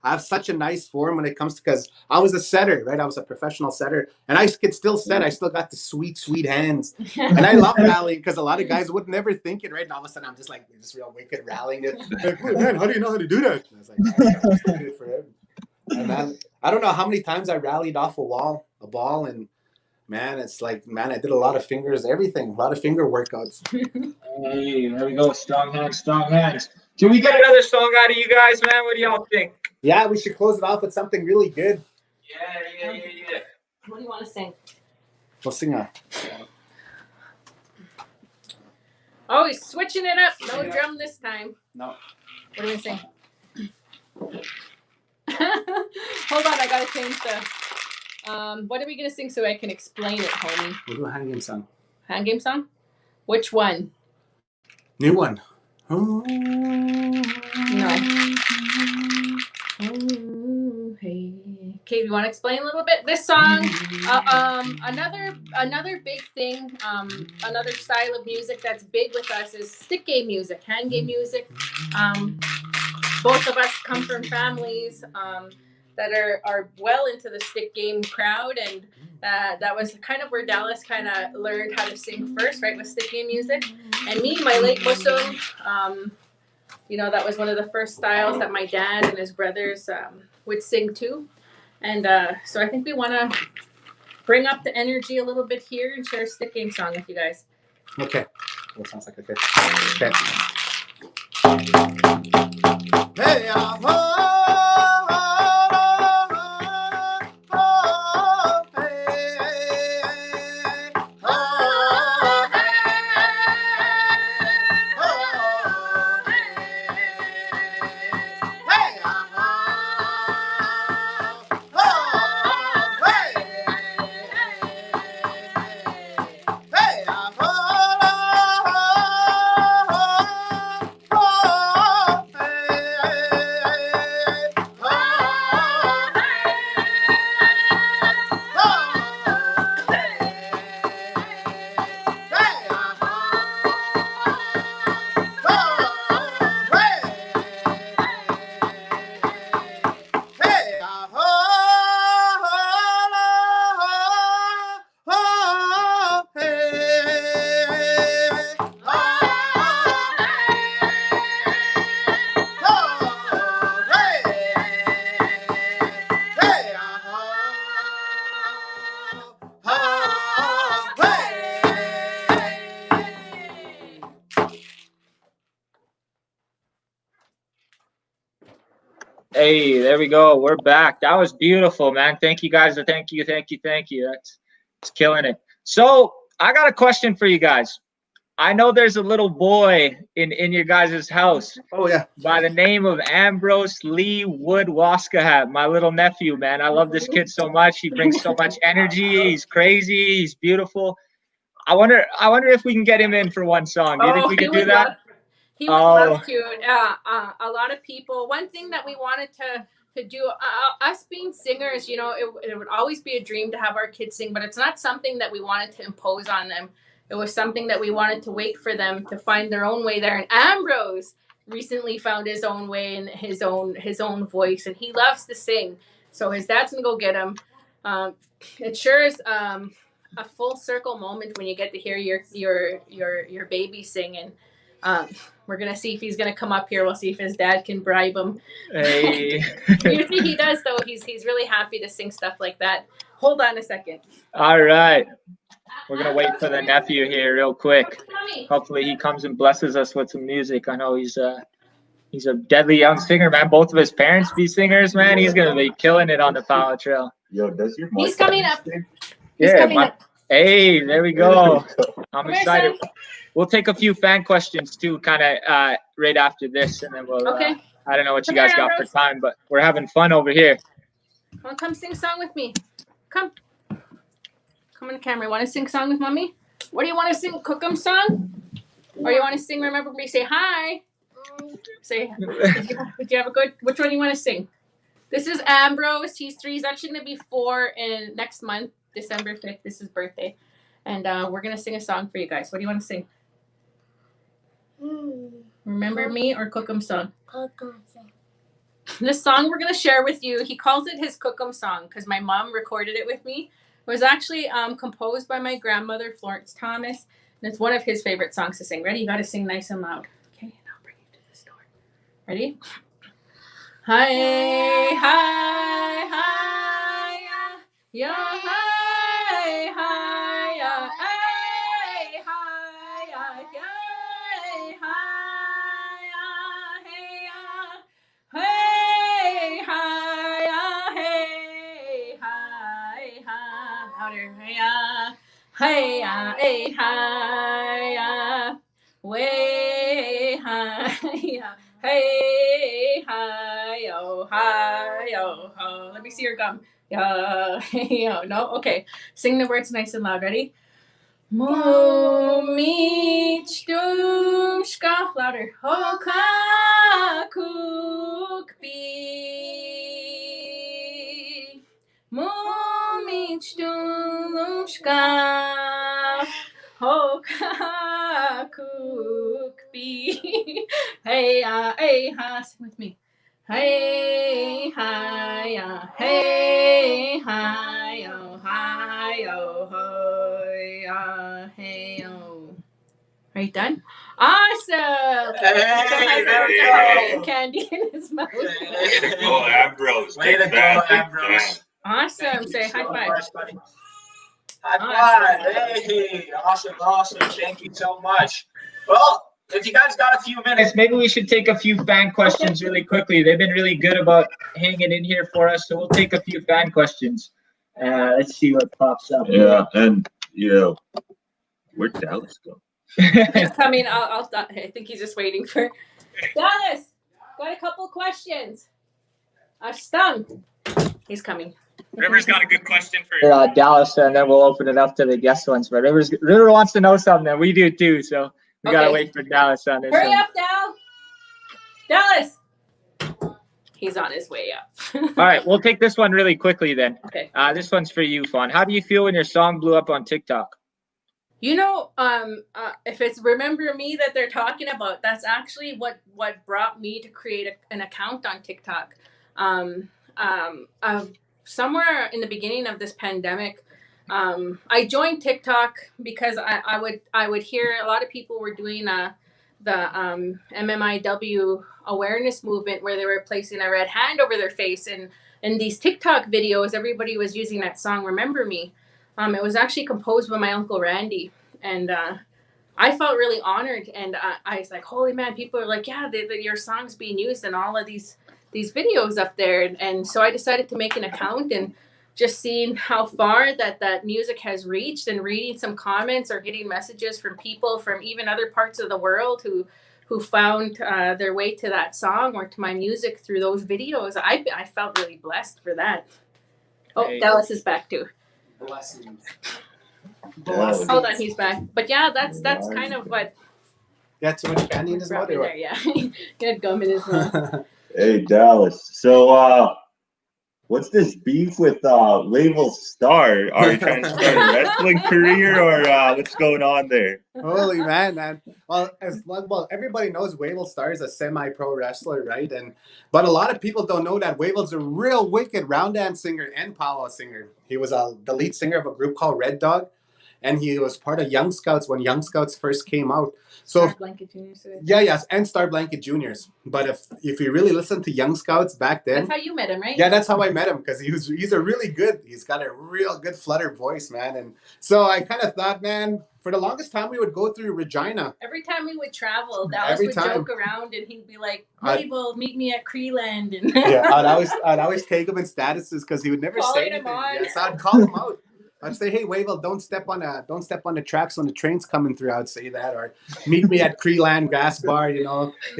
D: have such a nice form when it comes to, because I was a setter, right? I was a professional setter, and I could still set. I still got the sweet hands, and I love rallying because a lot of guys would never think it, right? And all of a sudden I'm just real wicked rallying it. Like, oh, man, how do you know how to do that? And I was like, I just did it for him. And man, I don't know how many times I rallied off a ball, and man, it's like, man, I did a lot of fingers, everything, a lot of finger workouts.
A: Hey, there we go. Strong hands. Can we get another song out of you guys, man? What do y'all think?
D: Yeah, we should close it off with something really good.
A: Yeah.
C: What do you want to sing?
D: We'll sing a.
C: Oh, he's switching it up. No drum this time.
D: No.
C: What are we sing? Hold on, I gotta change the. What are we gonna sing so I can explain it, homie?
D: We'll do a hand game song.
C: Hand game song? Which one?
D: New one.
C: No. Hey. Okay, you want to explain a little bit this song? Another big thing, another style of music that's big with us is stick game music, hand game music. Both of us come from families that are well into the stick game crowd, and that was kind of where Dallas kind of learned how to sing first, right, with stick game music. And me, my late Musum, that was one of the first styles that my dad and his brothers would sing too. And so I think we want to bring up the energy a little bit here and share a stick game song with you guys.
D: Okay. That sounds like okay. Hey,
A: Hey, there we go. We're back. That was beautiful, man. Thank you guys. Thank you. That's killing it. So I got a question for you guys. I know there's a little boy in your guys' house
D: Oh yeah.
A: by the name of Ambrose Lee Wood Waskahat, my little nephew, man. I love this kid so much. He brings so much energy. He's crazy. He's beautiful. I wonder if we can get him in for one song. Do you think we could do that?
C: He would love to. A lot of people. One thing that we wanted to do, us being singers, you know, it would always be a dream to have our kids sing, but it's not something that we wanted to impose on them. It was something that we wanted to wait for them to find their own way there. And Ambrose recently found his own way and his own voice, and he loves to sing. So his dad's gonna go get him. It sure is a full circle moment when you get to hear your baby singing. We're gonna see if he's gonna come up here. We'll see if his dad can bribe him.
A: Hey.
C: Usually he does, though. He's really happy to sing stuff like that. Hold on a second.
A: All right. We're gonna wait for the nephew here real quick. Hopefully he comes and blesses us with some music. I know he's a deadly young singer, man. Both of his parents be singers, man. He's gonna be killing it on the Powwow Trail.
B: Yo, does your
C: He's coming up.
A: Hey, there we go. I'm excited.
C: Son.
A: We'll take a few fan questions too, kind of right after this, and then we'll.
C: Okay.
A: I don't know what you guys got for time, but we're having fun over here.
C: Come sing a song with me. Come on the camera. Want to sing a song with mommy? What do you want to sing? Cook 'em song? Or you want to sing Remember Me? Say hi. Say, would you have a good, which one do you want to sing? This is Ambrose. He's 3. He's actually going to be 4 in next month, December 5th. This is his birthday. And we're going to sing a song for you guys. What do you want to sing? Remember Me or Cook 'em song? This song we're going to share with you, he calls it his Cook 'em song because my mom recorded it with me. It was actually composed by my grandmother, Florence Thomas, and it's one of his favorite songs to sing. Ready? You got to sing nice and loud. Okay, and I'll bring you to the store. Ready? Hi, hi, hi, yeah, hi, hi, yeah, hey, hi, yeah, hey, hi, hey, hi, hey, hi, louder, hey, hi, way, hi, hey, hi, oh, ho. Let me see your gum. Yeah, yo, no, okay. Sing the words nice and loud. Ready? Mumichtumshka, louder. Hokakukbi. Mumichtumshka. Hokakukbi. Hey, sing with me. Hey, hi, hey, hi, oh, ho, hey, oh. Are you done? Awesome!
A: Hey, there we go.
C: Candy in his mouth.
B: Way to go, Ambrose.
A: Way to go, Ambrose.
C: Awesome. Say high five.
A: High five. Hey, awesome. Thank you so much. Well, if you guys got a few minutes, maybe we should take a few fan questions really quickly. They've been really good about hanging in here for us, so we'll take a few fan questions. Let's see what pops up.
B: Yeah, and where'd Dallas go?
C: He's coming. I think he's just waiting for Dallas. Got a couple questions. Stung. He's coming.
A: River's got a good question for Dallas, and then we'll open it up to the guest ones. But River wants to know something, and we do too. So we gotta wait for Dallas on this.
C: Hurry up, Dallas. He's on his way up.
A: All right, we'll take this one really quickly then.
C: Okay.
A: This one's for you, Fawn. How do you feel when your song blew up on TikTok?
C: You know, if it's Remember Me that they're talking about, that's actually what brought me to create an account on TikTok. Somewhere in the beginning of this pandemic, I joined TikTok because I would hear a lot of people were doing the MMIW awareness movement where they were placing a red hand over their face, and in these TikTok videos, everybody was using that song "Remember Me." It was actually composed by my uncle Randy, and I felt really honored. And I was like, "Holy man!" People are like, "Yeah, your song's being used in all of these these videos up there, and so I decided to make an account, and just seeing how far that music has reached, and reading some comments or getting messages from people from even other parts of the world who found their way to that song or to my music through those videos. I felt really blessed for that. Oh,
A: Hey.
C: Dallas is back too.
D: Blessings.
B: Blessings.
C: Hold on, he's back. But yeah, that's kind of what
D: Got too much candy in his
C: brought
D: mouth.
C: me there. Yeah, he had gum in his mouth.
B: Hey, Dallas. So, what's this beef with Label Star? Are you trying to start a wrestling career, or what's going on there?
D: Holy man. Well, everybody knows Wavell Star is a semi-pro wrestler, right? But a lot of people don't know that Wavell's a real wicked round dance singer and powwow singer. He was the lead singer of a group called Red Dog, and he was part of Young Scouts when Young Scouts first came out. So
C: Star Blanket Juniors.
D: yes, and Star Blanket Juniors. But if you really listen to Young Scouts back then,
C: That's how you met him, right?
D: yeah, that's how I met him, because he's a really good. He's got a real good flutter voice, man. And so I kind of thought, man, for the longest time we would go through Regina.
C: Every time we would travel, Dallas
D: Every
C: would
D: time.
C: joke around, and he'd be like, "Wavell, meet me at Creeland." And
D: Yeah, I'd always take him in statuses because he would never
C: Calling
D: say
C: him
D: anything.
C: on.
D: Yes, I'd call him out. I'd say, "Hey, Wavell, don't step on the tracks when the train's coming through." I'd say that, or meet me at Creeland Grass Bar.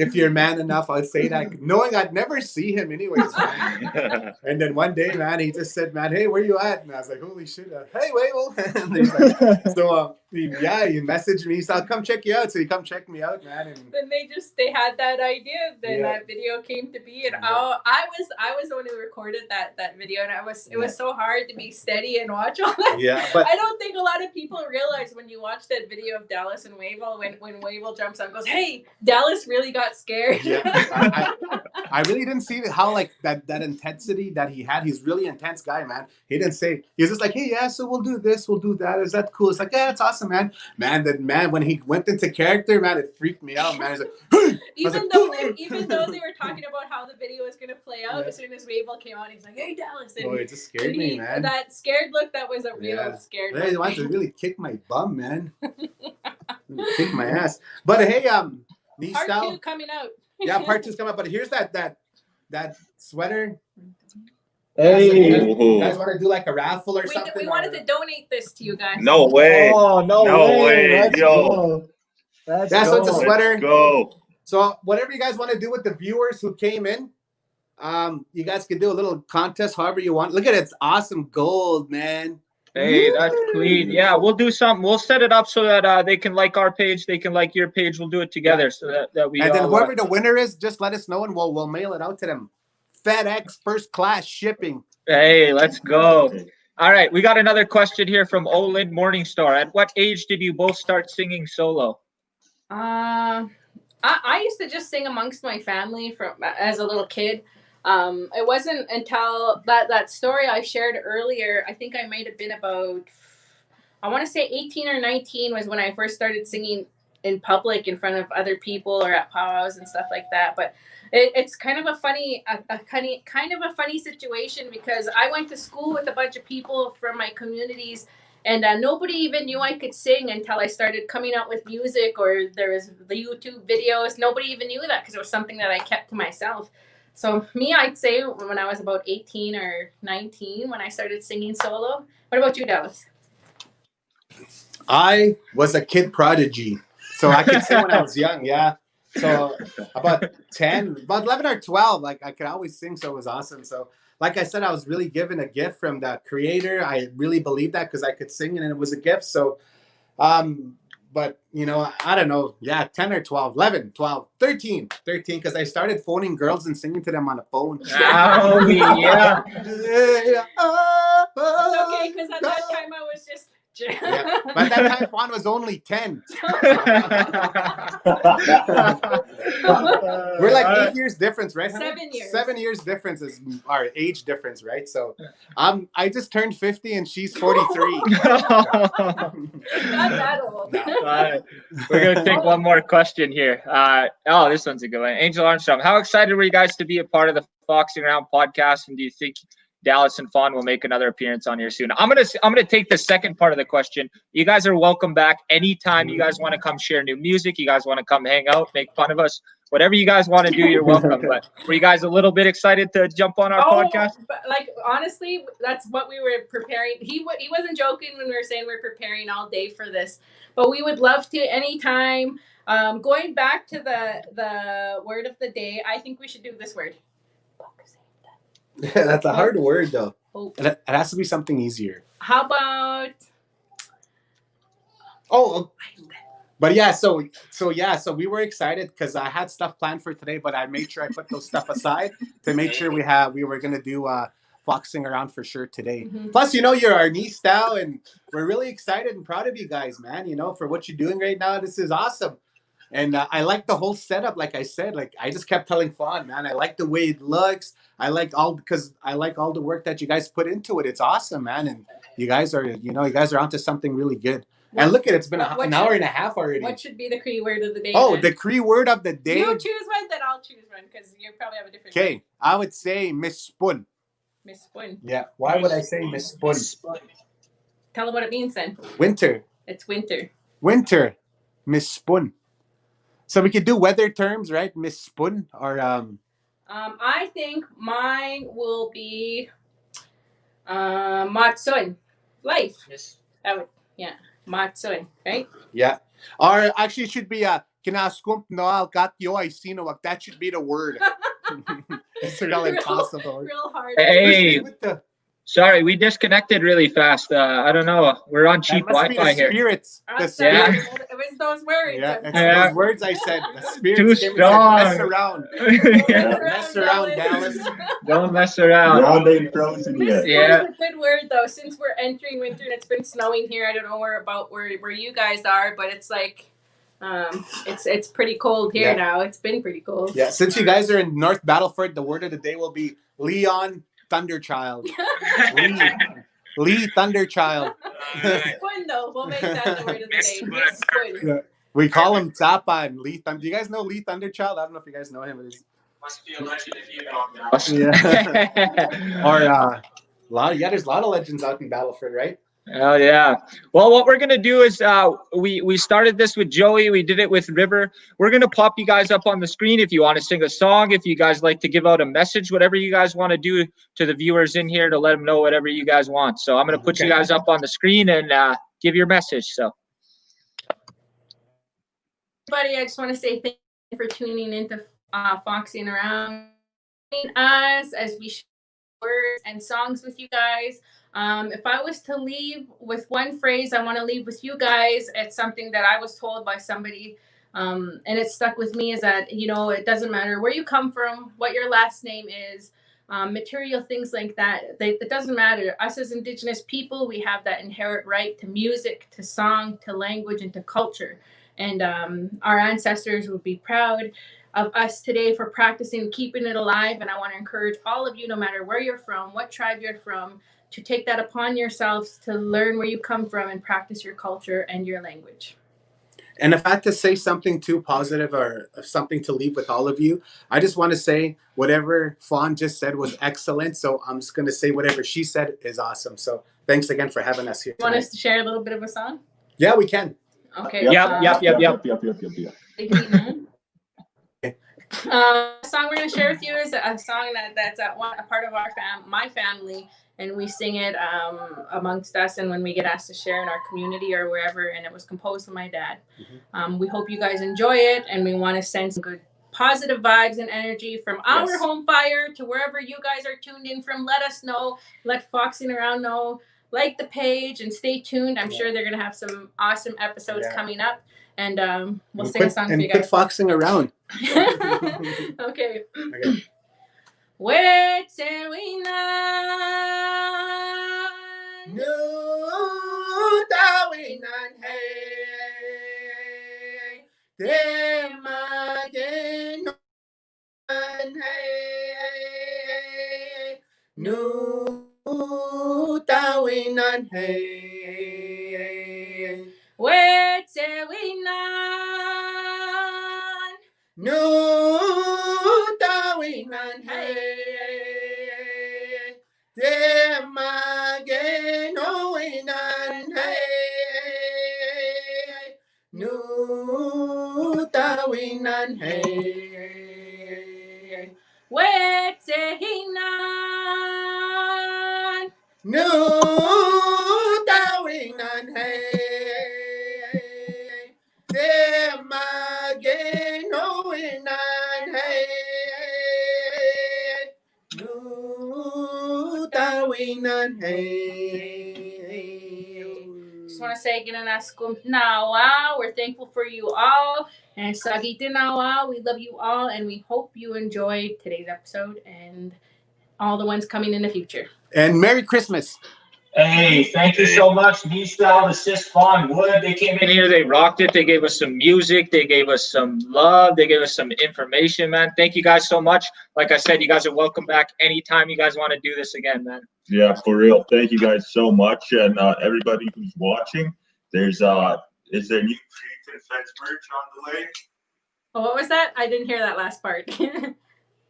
D: If you're man enough, I'd say that, knowing I'd never see him anyways, man. And then one day, man, he just said, "Man, hey, where you at?" And I was like, "Holy shit, hey, Wavell." And he's like, so he messaged me. He said, "I'll come check you out." So he come check me out, man. And
C: then they had that idea. Then
D: Yeah.
C: that video came to be, and I was the one who recorded that video, and it was so hard to be steady and watch all that.
D: yeah, but
C: I don't think a lot of people realize when you watch that video of Dallas and Wavell, when Wavell jumps on and goes, "Hey," Dallas really got scared.
D: yeah, I really didn't see how like that intensity that he had. He's really intense guy, man. He didn't say, he was just like, "Hey, yeah, so we'll do this, we'll do that. Is that cool?" It's like, "Yeah, it's awesome, man." Man, when he went into character, man, it freaked me out, man. He's like, "Hey!"
C: even though they were talking about how the video was gonna play out, as soon as Wavell came out, he's like, "Hey, Dallas," and
D: Oh, it just scared me, man.
C: That scared look, that was a real scared
D: He
C: look.
D: wants to really kick my bum, man. Kick my ass. But hey, knee
C: Part
D: style.
C: 2 coming out.
D: Yeah, part 2's coming up. But here's that sweater.
A: Hey.
D: You guys want to do like a raffle or something?
C: We wanted to donate this to you guys.
B: No way.
A: Oh, no way. Let's
B: Yo.
A: go. Let's
D: Yeah, so it's a
A: go.
D: sweater.
B: Let's go.
D: So whatever you guys want to do with the viewers who came in, you guys can do a little contest however you want. Look at it. It's awesome gold, man.
A: Hey, that's clean. Yeah, we'll do something. We'll set it up so that they can like our page, they can like your page. We'll do it together so that we.
D: And then
A: all,
D: whoever the winner is, just let us know and we'll mail it out to them. FedEx first class shipping.
A: Hey, let's go. All right, we got another question here from Olin Morningstar. At what age did you both start singing solo?
C: I used to just sing amongst my family as a little kid. It wasn't until that story I shared earlier, I think I might have been about, I want to say 18 or 19 was when I first started singing in public in front of other people or at powwows and stuff like that. But it's kind of a funny situation, because I went to school with a bunch of people from my communities, and nobody even knew I could sing until I started coming out with music, or there was the YouTube videos. Nobody even knew that because it was something that I kept to myself. So me, I'd say when I was about 18 or 19 when I started singing solo. What about you, Dallas?
D: I was a kid prodigy, so I could sing when I was young. Yeah, so about 11 or 12, like I could always sing, so it was awesome. So like I said, I was really given a gift from the Creator. I really believe that because I could sing and it was a gift. So, but I don't know. Yeah, 10 or 12, 11, 12, 13, because I started phoning girls and singing to them on the phone.
A: Oh, yeah.
C: It's okay, because at that time I was just.
D: Yeah. But at that time, Fawn was only 10. We're like 8 years difference, right?
C: 7 years.
D: 7 years difference is our age difference, right? So I just turned 50 and she's 43.
C: Not that old.
A: All right. We're going to take one more question here. This one's a good one. Angel Armstrong, how excited were you guys to be a part of the Foxing Around podcast? And do you think Dallas and Fawn will make another appearance on here soon? I'm gonna take the second part of the question. You guys are welcome back anytime you guys want to come share new music. You guys want to come hang out, make fun of us. whatever you guys want to do, you're welcome. But were you guys a little bit excited to jump on our podcast?
C: But like honestly, that's what we were preparing. He wasn't joking when we were saying we're preparing all day for this. But we would love to anytime. Going back to the word of the day, I think we should do this word.
D: That's a hard word though.
C: Hope.
D: It has to be something easier.
C: How about?
D: Oh, but yeah, so we were excited because I had stuff planned for today, but I made sure I put those stuff aside to make sure we were gonna do foxing around for sure today.
C: Mm-hmm.
D: Plus, you're our niece now, and we're really excited and proud of you guys, man. For what you're doing right now. This is awesome, and I like the whole setup. Like I said, like I just kept telling Fawn, man, I like the way it looks. I like all the work that you guys put into it. It's awesome, man, and you guys are onto something really good. And look at it, it's been an hour and a half already.
C: What should be the Cree word of the day?
D: Oh,
C: then?
D: the Cree word of the day.
C: You choose one, then I'll choose one because you probably have a different.
D: Okay, I would say Miss Spoon.
C: Miss Spoon.
D: Yeah. Why would I say Miss Spoon?
C: Tell them what it means then.
D: Winter.
C: It's winter.
D: Winter. Miss Spoon. So we could do weather terms, right? Miss Spoon or
C: I think mine will be Matsun. Life.
A: Yes.
C: Matsun, right?
D: Yeah. Or actually it should be kinaskump noal katyo ay sinowag. That should be the word. It's real impossible.
C: Real hard.
A: Hey, sorry, we disconnected really fast. I don't know. We're on cheap Wi-Fi here.
D: Spirits.
C: Yeah. It was those words.
D: Yeah, it's those words I said. The spirits
A: Too strong.
D: Mess around. Mess around, Dallas.
A: Don't mess around.
B: Ground ain't frozen yet.
A: Yeah.
C: It's a good word though. Since we're entering winter and it's been snowing here, I don't know where you guys are, but it's like it's pretty cold here now. It's been pretty cold.
D: Yeah, since you guys are in North Battleford, the word of the day will be Leon Thunderchild. Lee Thunderchild.
C: Spoon though. We'll make that the word of the day. Miss Spoon.
D: Yeah. We call him Zappa and Lee Thunder. Do you guys know Lee Thunderchild? I don't know if you guys know him.
A: Must be a legend if you know.
D: Yeah. Or there's a lot of legends out in Battleford, right?
A: Oh yeah. Well, what we're gonna do is we started this with Joey. We did it with River. We're gonna pop you guys up on the screen if you want to sing a song. If you guys like to give out a message, whatever you guys want to do to the viewers in here to let them know whatever you guys want. So I'm gonna put you guys up on the screen and give your message. So.
C: Everybody, I just want to say thank you for tuning into Foxing Around us as we share words and songs with you guys. If I was to leave with one phrase, I want to leave with you guys. It's something that I was told by somebody, and it stuck with me, is that, it doesn't matter where you come from, what your last name is, material things like that. It doesn't matter. Us as Indigenous people, we have that inherent right to music, to song, to language, and to culture. And our ancestors would be proud of us today for practicing, keeping it alive. And I want to encourage all of you, no matter where you're from, what tribe you're from, to take that upon yourselves, to learn where you come from and practice your culture and your language.
D: And if I had to say something too positive or something to leave with all of you, I just want to say whatever Fawn just said was excellent. So I'm just going to say whatever she said is awesome. So thanks again for having us here
C: You want us to share a little bit of a song?
D: Yeah, we can.
C: Okay.
A: Yep.
C: The song we're going to share with you is a song that's a part of my family, and we sing it amongst us and when we get asked to share in our community or wherever, and it was composed by my dad. We hope you guys enjoy it, and we want to send some good positive vibes and energy from our home fire to wherever you guys are tuned in from. Let us know, let Foxing Around know, like the page, and stay tuned. I'm sure they're going to have some awesome episodes coming up, and we'll sing a song for you guys.
D: Quit foxing around.
C: Okay. Wetse wina
D: no tawinan hey demagen hey no tawinan hey
C: Wetse wina
D: no tawinan hey demagen oinan hey no tawinan tawinan hey.
C: Wetsehinan.
D: No tawinan hey. Temagin hoinan hey. No tawinan hey.
C: Just want to say ginanaskum nawa. We're thankful for you all. And sagitin nawa. We love you all, and we hope you enjoyed today's episode and all the ones coming in the future.
D: And Merry Christmas.
A: Hey, thank you so much. New Style Assist Fawn Wood. They came in here, they rocked it. They gave us some music, they gave us some love, they gave us some information, man. Thank you guys so much. Like I said, you guys are welcome back anytime you guys want to do this again, man.
B: Yeah, for real. Thank you guys so much, and everybody who's watching. Is there new Cree Confederation merch on the way?
C: Oh, what was that? I didn't hear that last part.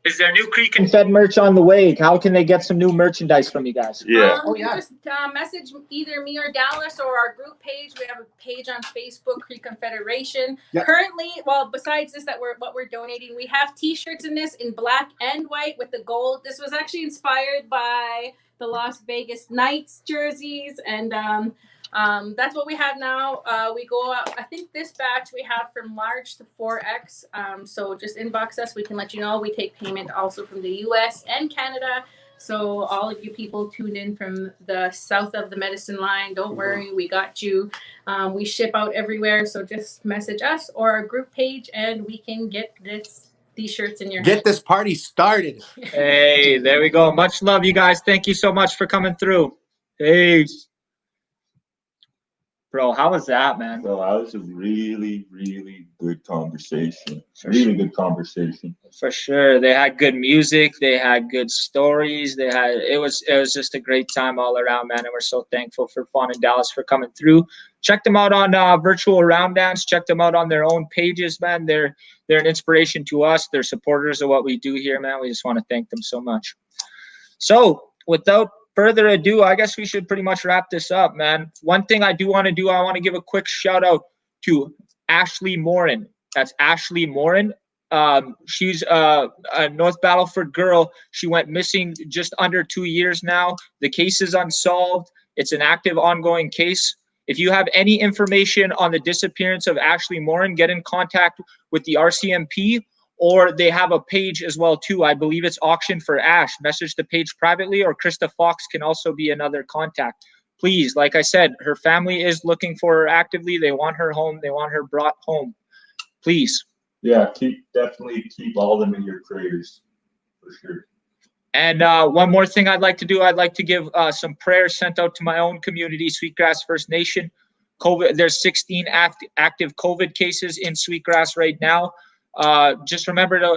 A: Is there new Cree Confed merch on the way? How can they get some new merchandise from you guys?
B: Yeah.
C: You just message either me or Dallas or our group page. We have a page on Facebook, Cree Confederation.
D: Yep.
C: Currently, well, besides this, what we're donating, we have T-shirts in this in black and white with the gold. This was actually inspired by the Las Vegas Knights jerseys, and that's what we have now. We go out, I think this batch we have from large to 4X. So just inbox us. We can let you know. We take payment also from the US and Canada. So all of you people tuned in from the south of the medicine line, don't worry, we got you. We ship out everywhere. So just message us or our group page and we can get these shirts in your
D: Get this party started.
A: Hey, there we go. Much love, you guys. Thank you so much for coming through. Peace. Bro, how was that, man?
B: So that was a really, really good conversation. Really good conversation.
A: For sure. They had good music. They had good stories. It was just a great time all around, man. And we're so thankful for Fawn and Dallas for coming through. Check them out on Virtual Round Dance. Check them out on their own pages, man. They're an inspiration to us. They're supporters of what we do here, man. We just want to thank them so much. So without further ado, I guess we should pretty much wrap this up, man. One thing I do want to do, I want to give a quick shout out to Ashley Morin. That's Ashley Morin. She's a North Battleford girl. She went missing just under 2 years now. The case is unsolved. It's an active, ongoing case. If you have any information on the disappearance of Ashley Morin, get in contact with the RCMP. Or they have a page as well, too. I believe it's Auction for Ash. Message the page privately, or Krista Fox can also be another contact. Please, like I said, her family is looking for her actively. They want her home. They want her brought home. Please.
B: Yeah, definitely keep all of them in your prayers, for sure.
A: And one more thing I'd like to do, I'd like to give some prayers sent out to my own community, Sweetgrass First Nation. There's 16 active COVID cases in Sweetgrass right now. Just remember to,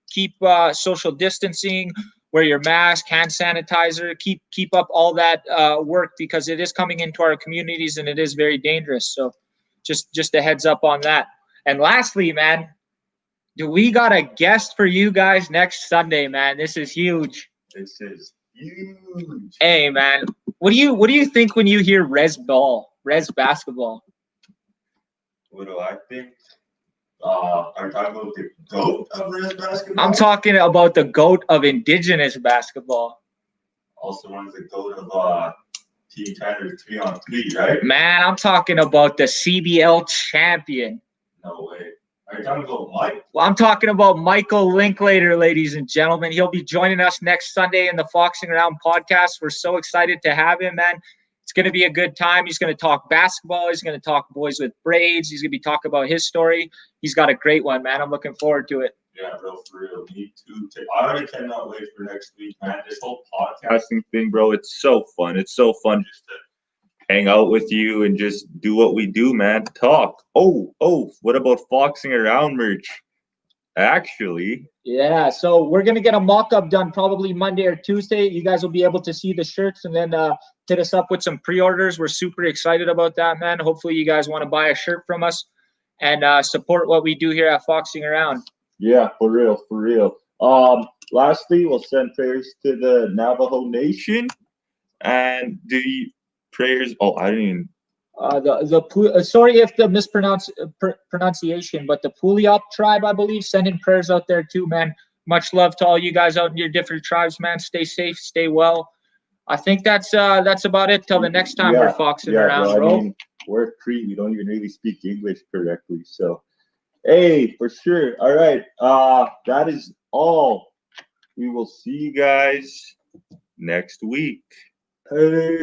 A: keep social distancing, wear your mask, hand sanitizer, keep up all that work, because it is coming into our communities and it is very dangerous. So just a heads up on that. And lastly, man, do we got a guest for you guys next Sunday, man? This is huge.
B: This is huge.
A: Hey, man, what do you think when you hear res basketball?
B: What do I think? Are you talking about the GOAT of res basketball?
A: I'm talking about the GOAT of Indigenous basketball.
B: Also known as the GOAT of Team Canada 3-on-3, right?
A: Man, I'm talking about the CBL champion.
B: No way. Are you talking about Mike?
A: Well, I'm talking about Michael Linklater, ladies and gentlemen. He'll be joining us next Sunday in the Foxing Around podcast. We're so excited to have him, man. It's going to be a good time. He's going to talk basketball. He's going to talk boys with braids. He's going to be talking about his story. He's got a great one, man. I'm looking forward to it.
B: Yeah, bro, for real. Me too. I already cannot wait for next week, man. This whole podcasting thing, bro, it's so fun. It's so fun just to hang out with you and just do what we do, man. Talk. Oh, what about Foxing Around merch? Actually.
A: Yeah, so we're going to get a mock-up done probably Monday or Tuesday. You guys will be able to see the shirts and then hit us up with some pre-orders. We're super excited about that, man. Hopefully you guys want to buy a shirt from us and support what we do here at Foxing Around.
B: Yeah, for real, for real. Lastly, we'll send prayers to the Navajo Nation and the prayers. Oh, I
A: Sorry if the pronunciation, but the Puyallup tribe, I believe, sending prayers out there too, man. Much love to all you guys out in your different tribes, man. Stay safe, stay well. I think that's about it till the next time we're foxing around,
B: well,
A: bro.
B: I mean, we're Cree. We don't even really speak English correctly, so hey, for sure. All right, that is all. We will see you guys next week. Hey.